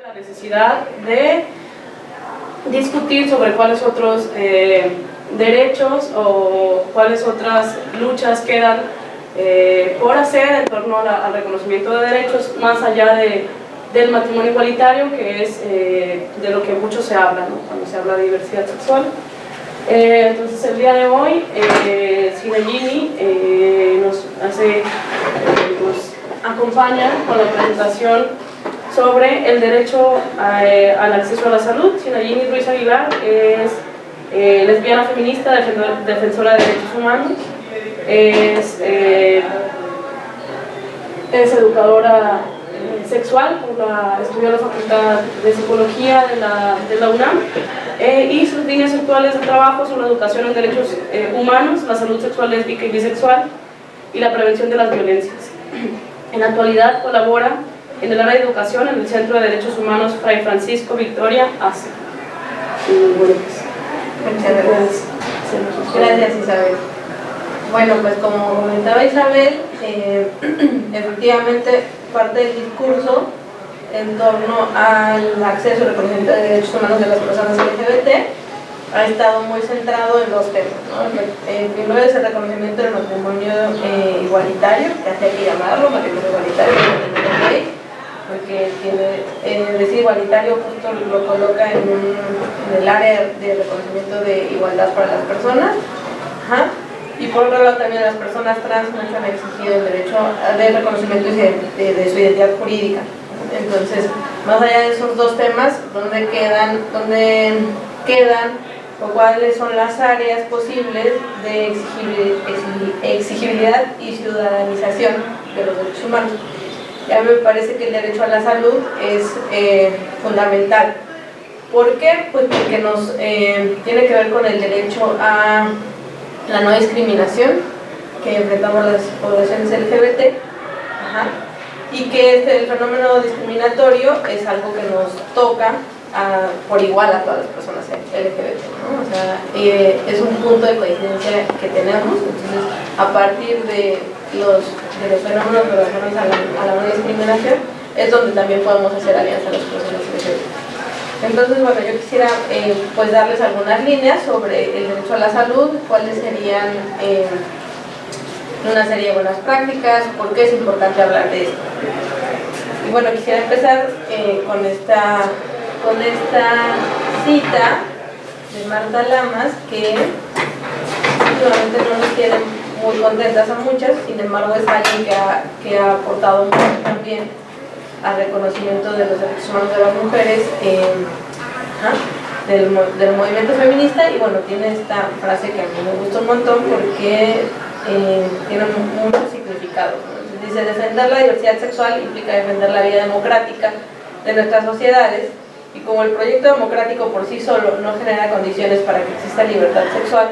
La necesidad de discutir sobre cuáles otros derechos o cuáles otras luchas quedan por hacer en torno al reconocimiento de derechos más allá del matrimonio igualitario, que es de lo que mucho se habla, ¿no?, cuando se habla de diversidad sexual. Entonces el día de hoy Sinayini nos acompaña con la presentación sobre el derecho al acceso a la salud. Sinayini Ruiz Aguilar es lesbiana feminista, defensora de derechos humanos, es educadora sexual, estudió en la Facultad de Psicología de la UNAM, y sus líneas actuales de trabajo son la educación en derechos humanos, la salud sexual lésbica y bisexual y la prevención de las violencias. En la actualidad colabora en el área de educación en el Centro de Derechos Humanos Fray Francisco Victoria ACE. Bueno, pues, muchas gracias. Gracias, Isabel. Bueno, pues como comentaba Isabel, efectivamente parte del discurso en torno al acceso y reconocimiento de derechos humanos de las personas LGBT ha estado muy centrado en dos temas, ¿no? Primero es el reconocimiento del matrimonio igualitario, que así hay que llamarlo, matrimonio igualitario, porque decir igualitario justo lo coloca en el área de reconocimiento de igualdad para las personas. Ajá. Y por otro lado también las personas trans no se han exigido el derecho de reconocimiento de su identidad jurídica. Entonces, más allá de esos dos temas, ¿dónde quedan o cuáles son las áreas posibles de exigibilidad y ciudadanización de los derechos humanos? Ya me parece que el derecho a la salud es fundamental. ¿Por qué? Pues porque nos tiene que ver con el derecho a la no discriminación que enfrentamos las poblaciones LGBT. Ajá. Y que el fenómeno discriminatorio es algo que nos toca por igual a todas las personas LGBT, ¿no? O sea, es un punto de coincidencia que tenemos. Entonces, a partir de los fenómenos relacionados a la no discriminación es donde también podemos hacer alianza a las personas LGBT. Entonces, bueno, yo quisiera pues darles algunas líneas sobre el derecho a la salud, cuáles serían una serie de buenas prácticas, por qué es importante hablar de esto. Y bueno, quisiera empezar con esta cita de Marta Lamas, que últimamente no nos tiene muy contentas a muchas, sin embargo es alguien que ha aportado mucho también al reconocimiento de los derechos humanos de las mujeres del movimiento feminista. Y bueno, tiene esta frase que a mí me gusta un montón porque tiene mucho significado. Dice: defender la diversidad sexual implica defender la vida democrática de nuestras sociedades, y como el proyecto democrático por sí solo no genera condiciones para que exista libertad sexual,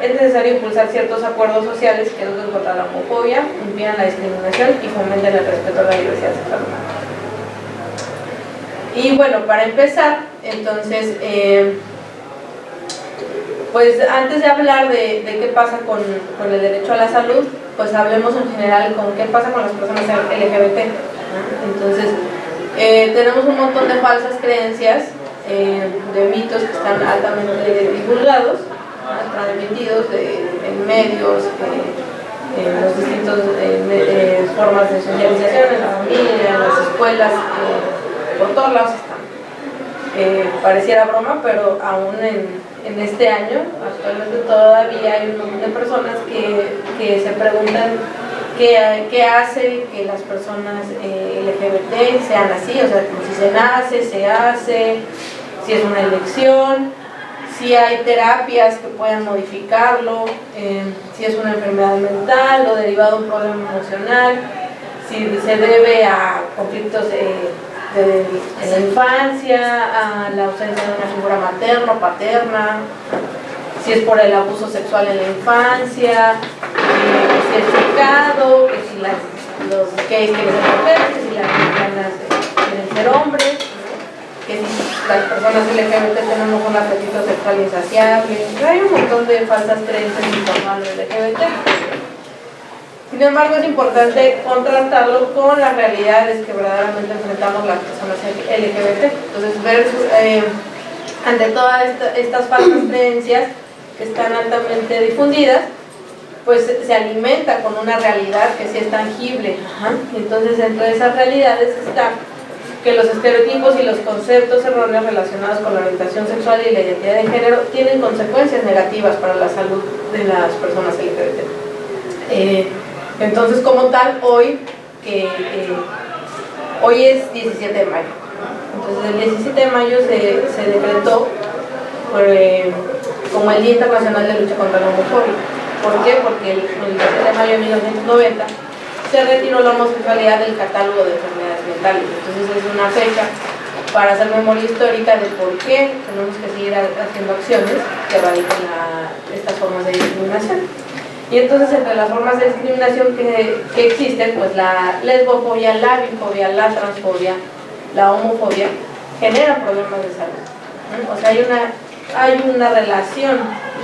es necesario impulsar ciertos acuerdos sociales que luchen contra la homofobia, impidan la discriminación y fomenten el respeto a la diversidad sexual humana. Y bueno, para empezar, entonces, pues antes de hablar de qué pasa con el derecho a la salud, pues hablemos en general con qué pasa con las personas LGBT, ¿no? Entonces, tenemos un montón de falsas creencias, de mitos que están altamente divulgados, transmitidos en medios, en los distintos formas de socialización, en la familia, en las escuelas, por todos lados están. Pareciera broma, pero aún en este año, actualmente todavía hay un montón de personas que se preguntan qué hace que las personas LGBT sean así, o sea, como si se nace, se hace, si es una elección, si hay terapias que puedan modificarlo, si es una enfermedad mental o derivado de un problema emocional, si se debe a conflictos en la infancia, a la ausencia de una figura materna o paterna, si es por el abuso sexual en la infancia, si es pecado, que si los gays quieren ser mujeres, que si las lesbianas quieren ser hombres, que si las personas LGBT tenemos un apetito sexual insaciable. Hay un montón de falsas creencias en torno al LGBT. Sin embargo, es importante contrastarlo con las realidades que verdaderamente enfrentamos las personas LGBT. Entonces, ver ante todas estas falsas creencias que están altamente difundidas, pues se alimenta con una realidad que sí es tangible. Entonces, dentro de esas realidades está que los estereotipos y los conceptos erróneos relacionados con la orientación sexual y la identidad de género tienen consecuencias negativas para la salud de las personas LGBT. Entonces, como tal, hoy es 17 de mayo. Entonces, el 17 de mayo se decretó como el Día Internacional de Lucha contra la Homofobia. ¿Por qué? Porque el 17 de mayo de 1990 se retiró la homosexualidad del catálogo de enfermedades mentales. Entonces, es una fecha para hacer memoria histórica de por qué tenemos que seguir haciendo acciones que erradiquen estas formas de discriminación. Y entonces, entre las formas de discriminación que existen, pues la lesbofobia, la bifobia, la transfobia, la homofobia, generan problemas de salud. O sea, hay una relación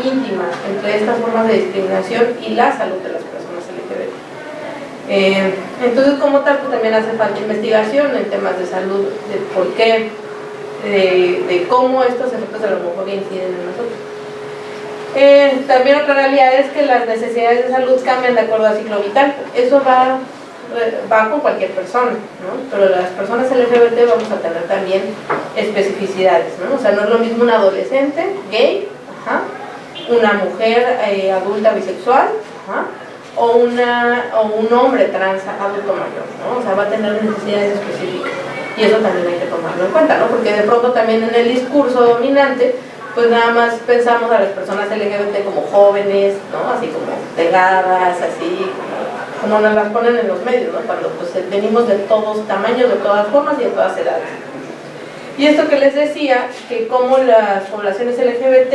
íntima entre estas formas de discriminación y la salud de las personas LGBT. Entonces, como tal, pues también hace falta investigación en temas de salud, de por qué, de cómo estos efectos de la homofobia inciden en nosotros. También otra realidad es que las necesidades de salud cambian de acuerdo al ciclo vital. Eso va con cualquier persona, ¿no? Pero las personas LGBT vamos a tener también especificidades, ¿no? O sea, no es lo mismo un adolescente gay, una mujer adulta bisexual, o un hombre trans adulto mayor, ¿no? O sea, va a tener necesidades específicas. Y eso también hay que tomarlo en cuenta, ¿no? Porque de pronto también en el discurso dominante, pues nada más pensamos a las personas LGBT como jóvenes, ¿no? Así como delgadas, así como nos las ponen en los medios, ¿no? Cuando pues venimos de todos tamaños, de todas formas y de todas edades. Y esto que les decía, que como las poblaciones LGBT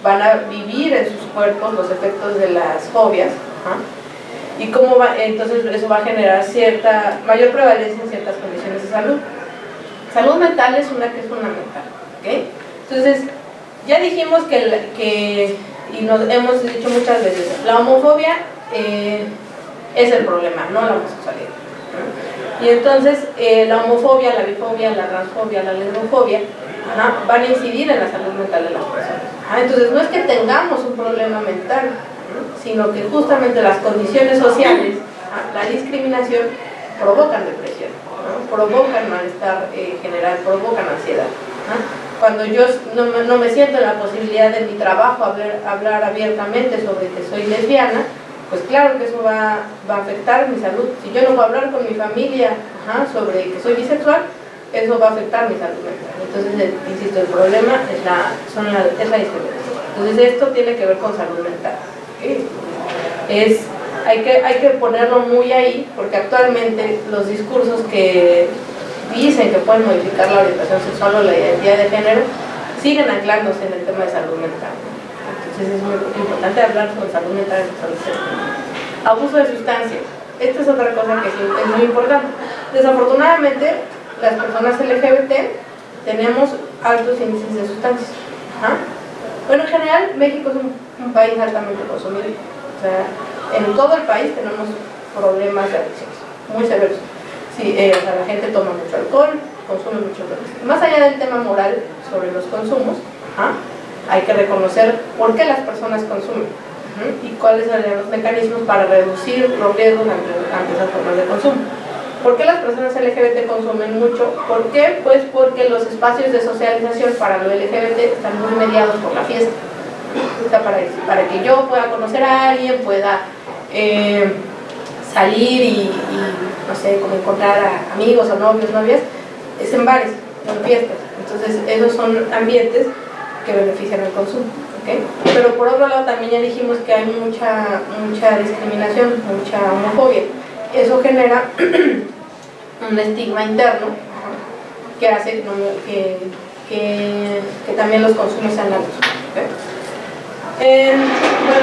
van a vivir en sus cuerpos los efectos de las fobias, y cómo entonces eso va a generar mayor prevalencia en ciertas condiciones de salud. Salud mental es una que es fundamental, ¿ok? Entonces, ya dijimos y nos hemos dicho muchas veces, la homofobia es el problema, no la homosexualidad, ¿no? Y entonces la homofobia, la bifobia, la transfobia, la lesbofobia van a incidir en la salud mental de las personas. Entonces no es que tengamos un problema mental, ¿no? Sino que justamente las condiciones sociales, la discriminación, provocan depresión, ¿no? Provocan malestar general, provocan ansiedad, ¿no? Cuando yo no me siento en la posibilidad de mi trabajo hablar abiertamente sobre que soy lesbiana, pues claro que eso va a afectar mi salud. Si yo no puedo hablar con mi familia sobre que soy bisexual, eso va a afectar mi salud mental. Entonces, insisto, el problema es la discriminación. Entonces, esto tiene que ver con salud mental, ¿okay? Hay que ponerlo muy ahí, porque actualmente los discursos que dicen que pueden modificar la orientación sexual o la identidad de género siguen anclándose en el tema de salud mental. Entonces es muy importante hablar sobre salud mental en los adolescentes. Abuso de sustancias. Esta es otra cosa que es muy importante. Desafortunadamente, las personas LGBT tenemos altos índices de sustancias. Bueno, en general, México es un país altamente consumidor. O sea, en todo el país tenemos problemas de adicciones muy severos. Sí, o sea, la gente toma mucho alcohol, consume mucho drogas. Más allá del tema moral sobre los consumos, hay que reconocer por qué las personas consumen y cuáles son los mecanismos para reducir los riesgos ante esas formas de consumo. ¿Por qué las personas LGBT consumen mucho? ¿Por qué? Pues porque los espacios de socialización para lo LGBT están muy mediados por la fiesta. O sea, para que yo pueda conocer a alguien, pueda salir y no sé, como encontrar a amigos o novios, novias, es en bares, en fiestas. Entonces, esos son ambientes que benefician el consumo, ¿okay? Pero por otro lado también ya dijimos que hay mucha discriminación, mucha homofobia. Eso genera un estigma interno que hace que también los consumos sean altos, ¿okay? Bueno,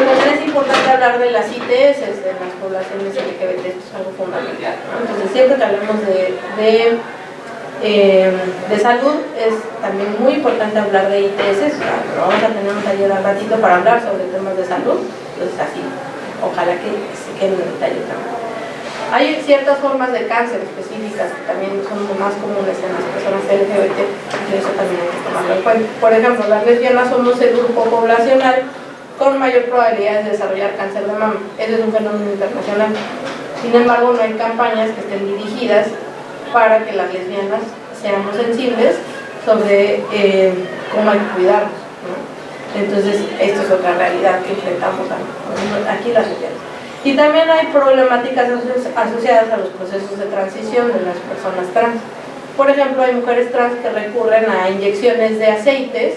también es importante hablar de las ITS, de las poblaciones LGBT, esto es algo fundamental, ¿no? Entonces, siempre que hablemos de salud, es también muy importante hablar de ITS. Vamos a tener un taller al ratito para hablar sobre temas de salud, entonces así ojalá que se queden en detalle también. Hay ciertas formas de cáncer específicas que también son más comunes en las personas LGBT, y eso también hay que tomarlo en cuenta. Por ejemplo, las lesbianas somos el grupo poblacional con mayor probabilidad de desarrollar cáncer de mama. Ese es un fenómeno internacional. Sin embargo, no hay campañas que estén dirigidas para que las lesbianas seamos sensibles sobre cómo hay que cuidarnos, ¿no? Entonces, esto es otra realidad que enfrentamos aquí las lesbianas. Y también hay problemáticas asociadas a los procesos de transición de las personas trans. Por ejemplo, hay mujeres trans que recurren a inyecciones de aceites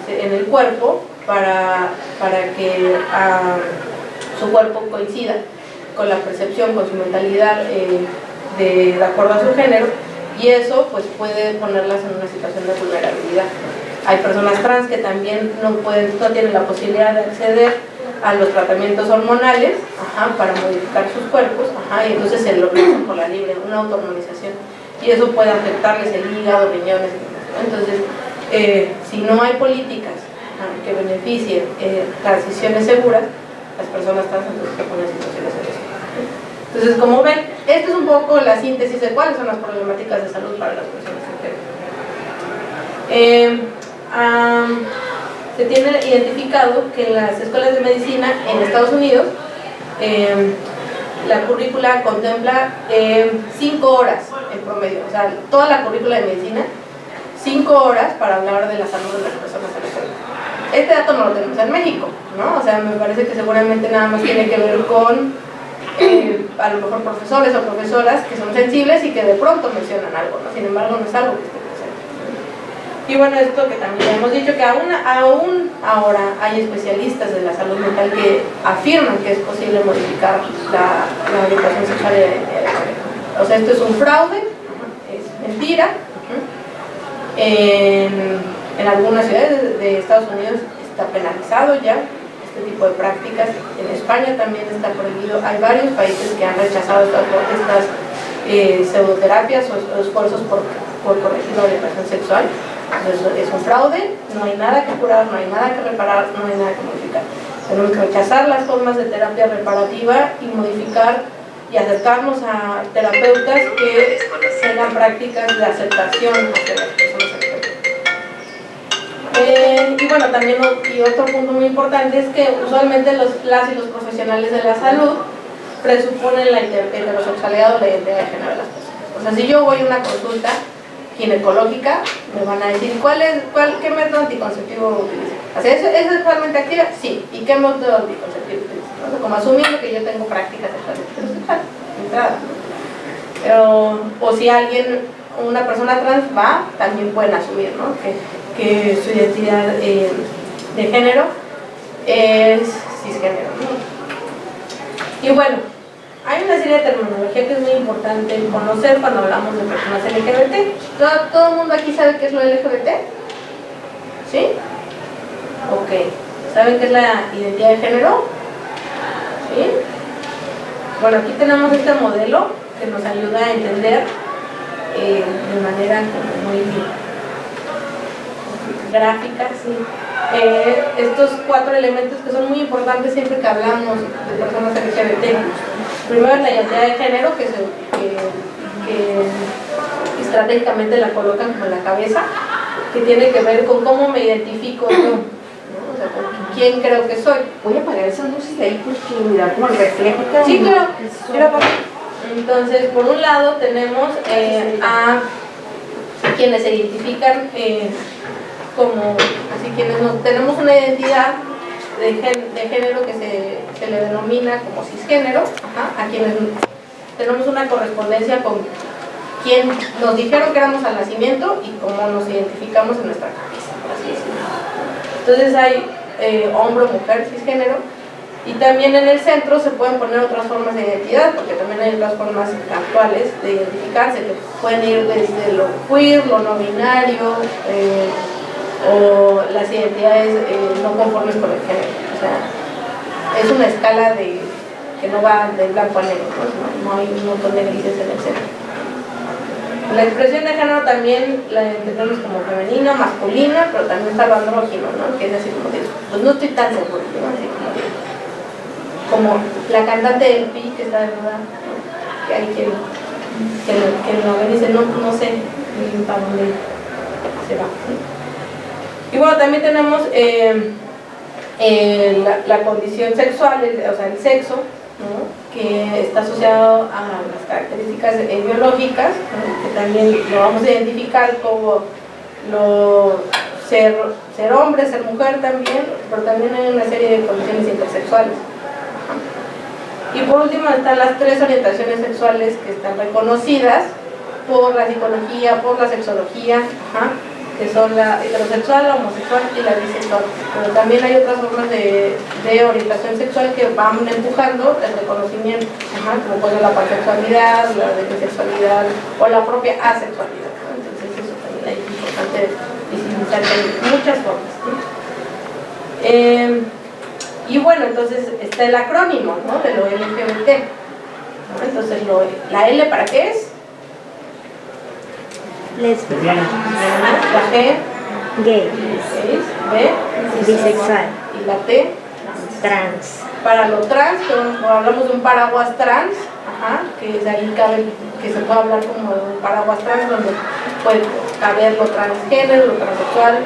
en el cuerpo para que su cuerpo coincida con la percepción, con su mentalidad de acuerdo a su género, y eso pues puede ponerlas en una situación de vulnerabilidad. Hay personas trans que también no tienen la posibilidad de acceder a los tratamientos hormonales para modificar sus cuerpos, y entonces se lo hacen por la libre, una autohormonización, y eso puede afectarles el hígado, riñones. Entonces, si no hay políticas que beneficien transiciones seguras, las personas trans entonces se ponen en situaciones de riesgo. Entonces, como ven, esta es un poco la síntesis de cuáles son las problemáticas de salud para las personas LGBT. Se tiene identificado que en las escuelas de medicina en Estados Unidos la currícula contempla 5 horas en promedio, o sea, toda la currícula de medicina, 5 horas para hablar de la salud de las personas LGBT. Este dato no lo tenemos en México, ¿no? O sea, me parece que seguramente nada más tiene que ver con a lo mejor profesores o profesoras que son sensibles y que de pronto mencionan algo, ¿no? Sin embargo, no es algo que esté presente. Y bueno, esto que también hemos dicho, que aún ahora hay especialistas de la salud mental que afirman que es posible modificar la orientación sexual y la identidad de género. O sea, esto es un fraude, es mentira. En algunas ciudades de Estados Unidos está penalizado ya este tipo de prácticas. En España también está prohibido. Hay varios países que han rechazado estas pseudoterapias o esfuerzos por corregir la orientación sexual. Entonces, es un fraude, no hay nada que curar, no hay nada que reparar, no hay nada que modificar. Tenemos que rechazar las formas de terapia reparativa y modificar y acercarnos a terapeutas que tengan prácticas de aceptación hacia las personas LGBT. Y bueno, también otro punto muy importante es que usualmente las y los profesionales de la salud presuponen la heterosexualidad o la identidad de género de las personas. O sea, si yo voy a una consulta ginecológica, me van a decir ¿qué método anticonceptivo utiliza? O sea, ¿es sexualmente activa? Sí. ¿Y qué método anticonceptivo utiliza? O sea, como asumiendo que yo tengo prácticas sexuales de entrada. O si una persona trans va, también pueden asumir, ¿no? que su identidad de género es cisgénero, ¿no? Y bueno, hay una serie de terminología que es muy importante conocer cuando hablamos de personas LGBT. ¿Todo el mundo aquí sabe qué es lo LGBT? ¿Sí? Ok. ¿Saben qué es la identidad de género? ¿Sí? Bueno, aquí tenemos este modelo que nos ayuda a entender de manera muy gráfica, ¿sí? Estos 4 elementos que son muy importantes siempre que hablamos de personas LGBT. Primero, la identidad de género, que estratégicamente la colocan como en la cabeza, que tiene que ver con cómo me identifico yo, ¿no? O sea, con quién creo que soy. Voy a apagar esas luces de ahí porque me da como el reflejo. Sí, claro. Entonces, por un lado tenemos a quienes se identifican como, así quienes tenemos una identidad de género que se le denomina como cisgénero, a quienes tenemos una correspondencia con quien nos dijeron que éramos al nacimiento y cómo nos identificamos en nuestra cabeza, por así decirlo. Entonces hay hombre o mujer cisgénero, y también en el centro se pueden poner otras formas de identidad, porque también hay otras formas actuales de identificarse, que pueden ir desde lo queer, lo no binario, o las identidades no conformes con el género. O sea, es una escala que no va de blanco a negro, no hay un montón de grises en el centro. La expresión de género también la entendemos como femenina, masculina, pero también está lo andrógino, ¿no? Que es así como digo, pues no estoy tan seguro, ¿no? Así como digo. como la cantante del PRI que está de moda, ¿no? Que hay que lo ven y dice, no sé para dónde se va. Y bueno, también tenemos la condición sexual, o sea, el sexo, ¿no? Que está asociado a las características biológicas, ¿no? Que también lo vamos a identificar como ser hombre, ser mujer también, pero también hay una serie de condiciones intersexuales. Y por último están las 3 orientaciones sexuales que están reconocidas por la psicología, por la sexología, que son la heterosexual, la homosexual y la bisexual. Pero también hay otras formas de orientación sexual que van empujando el reconocimiento, como puede ser la pansexualidad, la demisexualidad o la propia asexualidad, ¿no? Entonces eso también es importante visibilizar que hay muchas formas, ¿no? Y bueno, entonces está el acrónimo, ¿no? De lo LGBT, ¿no? Entonces la L, ¿para qué es? Lesbiana. La G, Gay. B, Bisexual. y la T, Trans. para lo trans, que hablamos de un paraguas trans, que de ahí cabe que se puede hablar como de un paraguas trans donde puede caber lo transgénero, lo transexual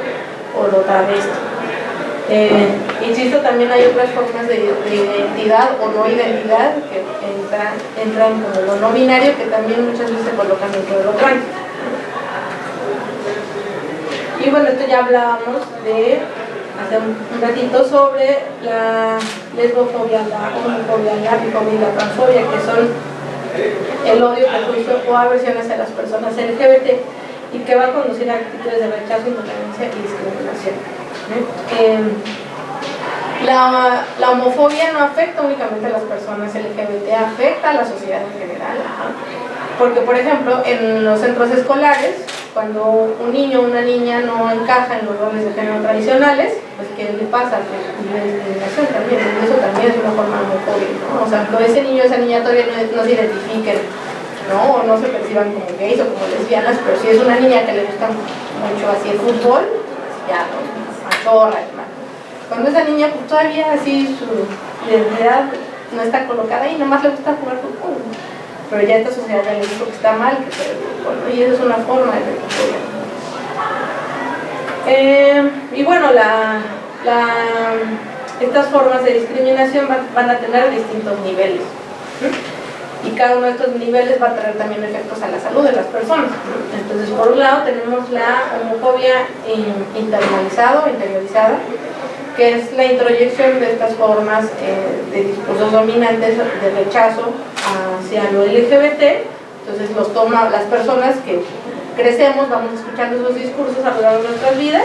o lo travesti. Insisto, también hay otras formas de identidad o no identidad que entran como lo no binario, que también muchas veces se colocan dentro de lo trans. Y bueno, esto ya hablábamos de hace un ratito sobre la lesbofobia, la homofobia, la bifobia y la transfobia, que son el odio, prejuicio o aversión hacia las personas LGBT y que va a conducir a actitudes de rechazo, intolerancia y discriminación. La homofobia no afecta únicamente a las personas LGBT, afecta a la sociedad en general, porque por ejemplo en los centros escolares, cuando un niño o una niña no encaja en los roles de género tradicionales, pues ¿qué le pasa? Pues vive discriminación también, y eso también es una forma de homofobia, ¿no? O sea, que ese niño o esa niña todavía no se identifiquen, ¿no? O no se perciban como gays o como lesbianas, pero si es una niña que le gusta mucho así el fútbol, pues ya, ¿no? Machorra, hermano. Cuando esa niña pues todavía así su identidad no está colocada y nada más le gusta jugar fútbol, pero ya esta sociedad ya le dijo que está mal que juegue fútbol, ¿no? Y eso es una forma de homofobia. Y bueno, estas formas de discriminación van a tener distintos niveles, y cada uno de estos niveles va a tener también efectos a la salud de las personas. Entonces, por un lado tenemos la homofobia internalizada o interiorizada, que es la introyección de estas formas de discursos dominantes de rechazo hacia lo LGBT. Entonces los toma las personas que crecemos, vamos escuchando esos discursos a lo largo de nuestras vidas,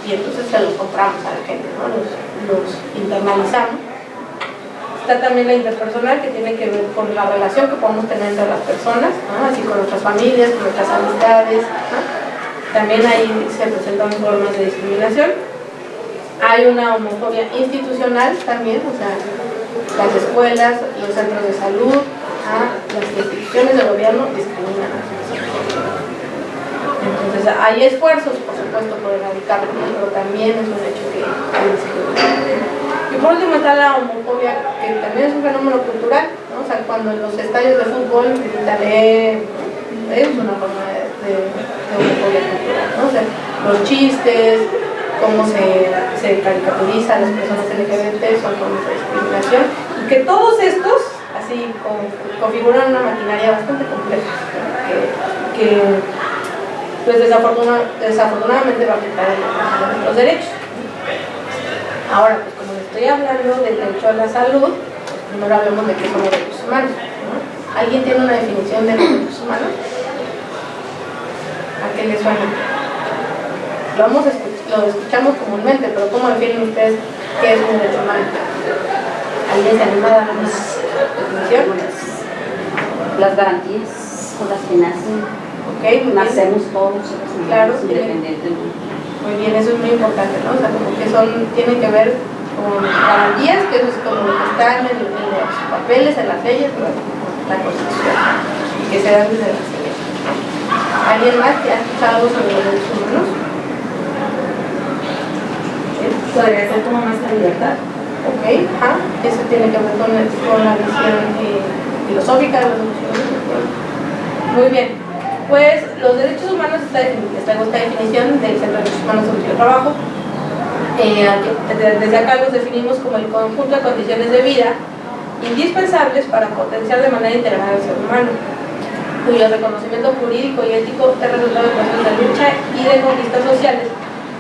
y entonces se los compramos a la gente, ¿no? los internalizamos. Está también la interpersonal, que tiene que ver con la relación que podemos tener entre las personas, ¿no? Así con nuestras familias, con nuestras amistades, ¿no? También ahí se presentan formas de discriminación. Hay una homofobia institucional también, o sea, las escuelas, los centros de salud, las instituciones del gobierno discriminan a las personas. Entonces hay esfuerzos, por supuesto, por erradicarlo, pero también es un hecho que hay discriminación. Y por último está la homofobia, que también es un fenómeno cultural, ¿no? O sea, cuando en los estadios de fútbol gritaré, es una forma de homofobia cultural, ¿no? O sea, los chistes, cómo se caricaturiza a las personas LGBT son formas de discriminación, y que todos estos así configuran una maquinaria bastante compleja, ¿no? que pues desafortunadamente va a afectar los derechos. Ahora, pues como les estoy hablando del derecho a la salud, pues primero hablemos de qué son los derechos humanos, ¿no? ¿Alguien tiene una definición de los derechos humanos? ¿A qué les suena? Lo escuchamos comúnmente, pero ¿cómo definen ustedes qué es un derecho humano? ¿Alguien se anima a dar una definición? Las garantías con las que nacen. Okay, nacemos todos, claro, independientemente. Muy bien, eso es muy importante, ¿no? O sea, como que tienen que ver con garantías, que eso es como lo que está en los papeles, en las leyes, ¿no? La Constitución, y que se dan desde las leyes. ¿Alguien más que ha escuchado sobre los derechos humanos? Podría ser como nuestra libertad. Ok, eso tiene que ver con la visión filosófica de los derechos humanos. Muy bien, pues los derechos humanos, les traigo esta definición del Centro de Derechos Humanos sobre el Trabajo. Desde acá los definimos como el conjunto de condiciones de vida indispensables para potenciar de manera integral al ser humano, cuyo reconocimiento jurídico y ético es resultado de procesos de lucha y de conquistas sociales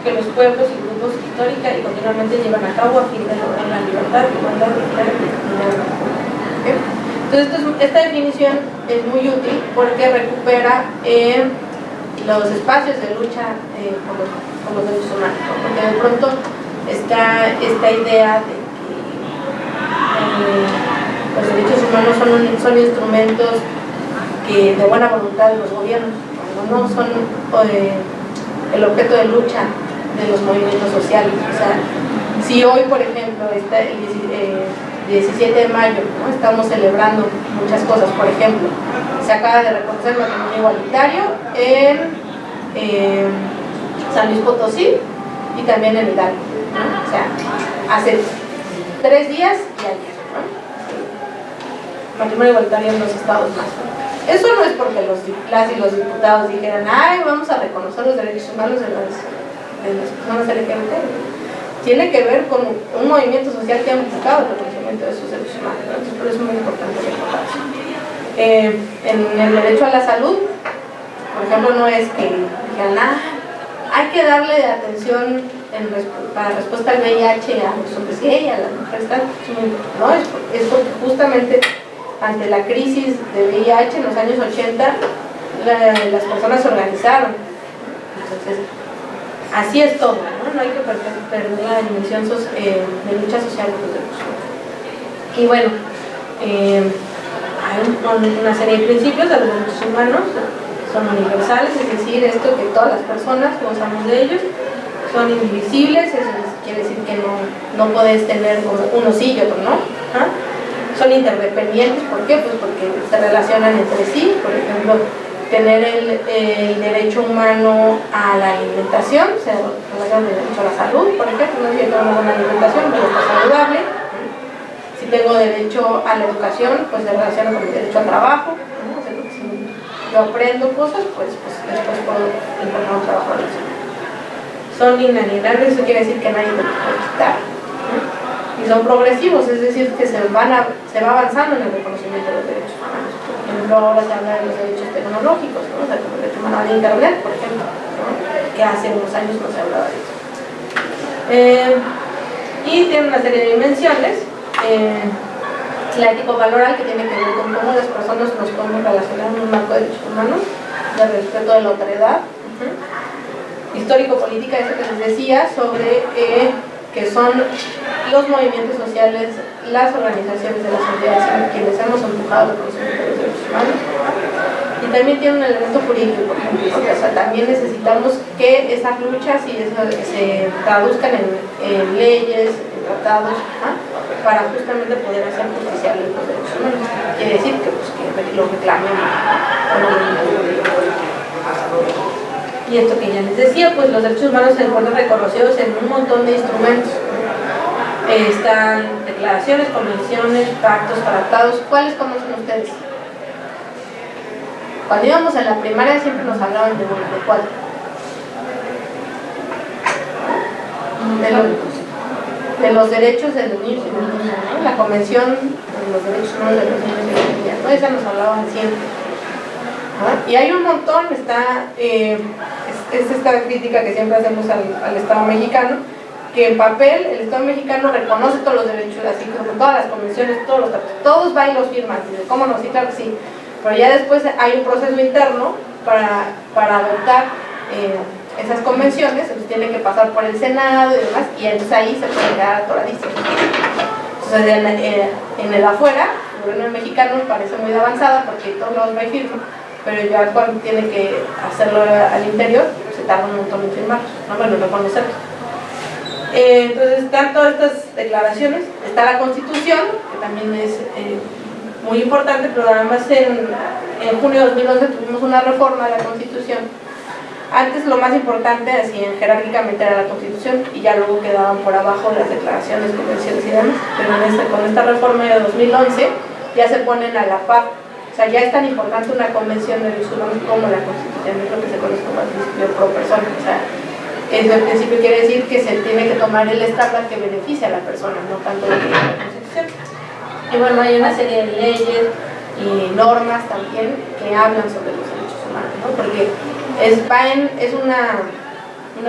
que los pueblos y grupos histórica y continuamente llevan a cabo a fin de lograr la libertad, igualdad y dignidad. Entonces esta definición es muy útil porque recupera los espacios de lucha por los derechos humanos, porque de pronto está esta idea de que los derechos humanos son instrumentos de buena voluntad de los gobiernos, cuando no son el objeto de lucha de los movimientos sociales. O sea, si hoy, por ejemplo, el 17 de mayo, ¿no?, estamos celebrando muchas cosas, por ejemplo, se acaba de reconocer el matrimonio igualitario en San Luis Potosí y también en Hidalgo, ¿no? O sea, hace 3 días y ayer, ¿no? Matrimonio igualitario en los estados más. Eso no es porque las y los diputados dijeran, ay, vamos a reconocer los derechos humanos de las personas LGBT. Tiene que ver con un movimiento social que ha buscado el reconocimiento de sus derechos humanos, ¿no? Entonces, por eso es muy importante recordar eso. En el derecho a la salud, por ejemplo, no es que digan, hay que darle atención para respuesta al VIH a los hombres gay, a las mujeres trans. No, es porque justamente ante la crisis de VIH en los años 80 las personas se organizaron. Entonces, así es todo, ¿no? No hay que perder la dimensión de lucha social de los derechos humanos. Y bueno, hay una serie de principios de los derechos humanos, son universales, es decir, esto que todas las personas gozamos de ellos, son indivisibles, eso quiere decir que no puedes tener uno sí y otro no. Son interdependientes, ¿por qué? Pues porque se relacionan entre sí. Por ejemplo, tener el derecho humano a la alimentación, o sea, el derecho a la salud, por ejemplo, no, si yo tengo una buena alimentación, pero está saludable. Si tengo derecho a la educación, pues se relaciona con el derecho al trabajo, ¿no? O sea, si yo aprendo cosas, pues después puedo encontrar un trabajo relacionado. Son inalienables, eso quiere decir que nadie te lo puede quitar, ¿no? Y son progresivos, es decir, que se va avanzando en el reconocimiento de los derechos humanos. Por ejemplo, ahora se habla de los derechos tecnológicos, ¿no? O sea, como el derecho humano al internet, por ejemplo, ¿no? Que hace unos años no se hablaba de eso. Y tiene una serie de dimensiones. La ético-valoral, que tiene que ver con cómo las personas nos podemos relacionar en un marco de derechos humanos, de respeto de la otredad. Histórico-política, eso que les decía, sobre que son los movimientos sociales, las organizaciones de la sociedad civil quienes hemos empujado el conocimiento de los derechos humanos. Y también tiene un elemento jurídico, por ejemplo, porque, o sea, también necesitamos que esas luchas se traduzcan en leyes, en tratados, para justamente poder hacer justicia de los derechos humanos. Quiere decir que lo reclamemos. Y esto que ya les decía, pues los derechos humanos se encuentran reconocidos en un montón de instrumentos. Están declaraciones, convenciones, pactos, tratados. ¿Cuáles conocen ustedes? Cuando íbamos en la primaria siempre nos hablaban de cuál. De los derechos de los niños y de las niñas, ¿no? La Convención de los Derechos Humanos de los Niños y las Niñas, ¿no? Esa nos hablaban siempre. Y hay un montón, es esta crítica que siempre hacemos al Estado mexicano, que en papel el Estado mexicano reconoce todos los derechos, así como todas las convenciones, todos los tratados, todos van y los firman, ¿cómo no? Sí, claro que sí, pero ya después hay un proceso interno para adoptar esas convenciones, entonces tiene que pasar por el Senado y demás, y entonces ahí se puede quedar atoradísimo. Entonces en el afuera, el gobierno mexicano parece muy avanzada porque todos los va y firman, pero ya cuando tiene que hacerlo al interior, se tarda un montón en firmarlos, ¿no? Bueno, reconocerlos. Entonces están todas estas declaraciones, está la Constitución, que también es muy importante, pero además en junio de 2011 tuvimos una reforma de la Constitución Antes lo más importante, así jerárquicamente, era la Constitución, y ya luego quedaban por abajo las declaraciones, convenciones y demás, pero con esta reforma de 2011 ya se ponen a la par. O sea, ya es tan importante una convención de derechos humanos como la Constitución, es lo que se conoce como el principio pro persona. O sea, eso en principio quiere decir que se tiene que tomar el estándar que beneficia a la persona, no tanto lo que dice la Constitución. Y bueno, hay una serie de leyes y normas también que hablan sobre los derechos humanos, ¿no? Porque es una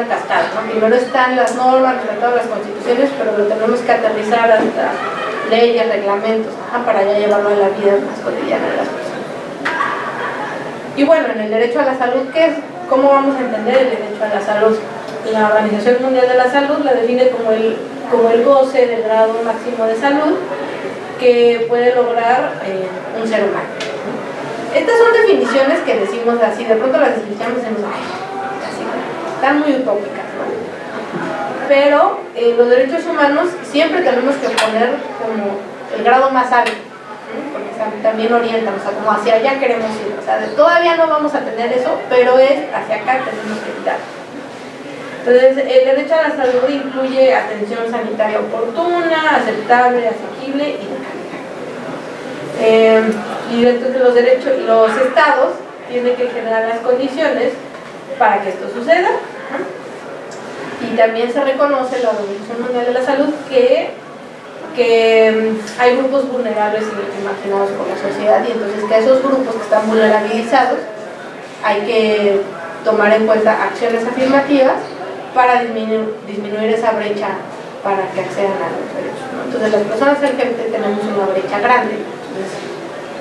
cascada, ¿no? Primero están las normas, los tratados, las constituciones, pero lo tenemos que aterrizar hasta leyes, reglamentos, para ya llevarlo a la vida más cotidiana de las personas. Y bueno, en el derecho a la salud, ¿qué es? ¿Cómo vamos a entender el derecho a la salud? La Organización Mundial de la Salud la define como el goce del grado máximo de salud que puede lograr un ser humano. Estas son definiciones que decimos así, de pronto las escuchamos y decimos, ay, así, están muy utópicas, ¿no? Pero los derechos humanos siempre tenemos que poner como el grado más alto, ¿no? Porque también orientan, o sea, como hacia allá queremos ir, o sea, todavía no vamos a tener eso, pero es hacia acá tenemos que ir. Entonces, el derecho a la salud incluye atención sanitaria oportuna, aceptable, asequible y de calidad. Y entonces los estados tienen que generar las condiciones para que esto suceda. Y también se reconoce la Organización Mundial de la Salud que hay grupos vulnerables y marginados por la sociedad, y entonces que a esos grupos que están vulnerabilizados hay que tomar en cuenta acciones afirmativas para disminuir esa brecha para que accedan a los derechos, ¿no? Entonces las personas LGBT tenemos una brecha grande, entonces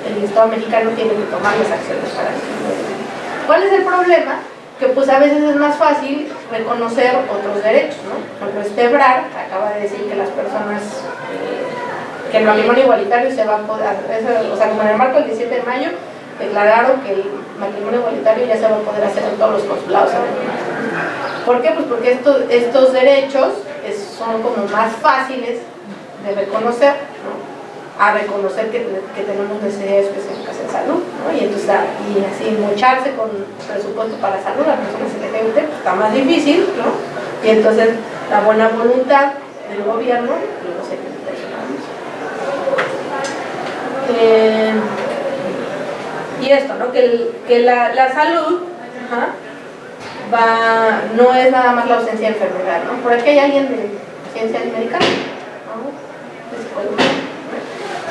el Estado mexicano tiene que tomar las acciones para disminuir. ¿Cuál es el problema? Que pues a veces es más fácil reconocer otros derechos, ¿no? Por ejemplo, Ebrard acaba de decir que las personas, que el matrimonio igualitario se va a poder, o sea, como en el marco del 17 de mayo, declararon que el matrimonio igualitario ya se va a poder hacer en todos los consulados. ¿Por qué? Pues porque estos derechos son como más fáciles de reconocer, ¿no? A reconocer que tenemos necesidades específicas en salud, ¿no? Y entonces, y así mocharse con presupuesto para salud a personas LGBT pues está más difícil, ¿no? Y entonces la buena voluntad del gobierno luego se limita. Y esto, ¿no? Que la salud no es nada más la ausencia de enfermedad, ¿no? Por aquí hay alguien de ciencias médicas, ¿no?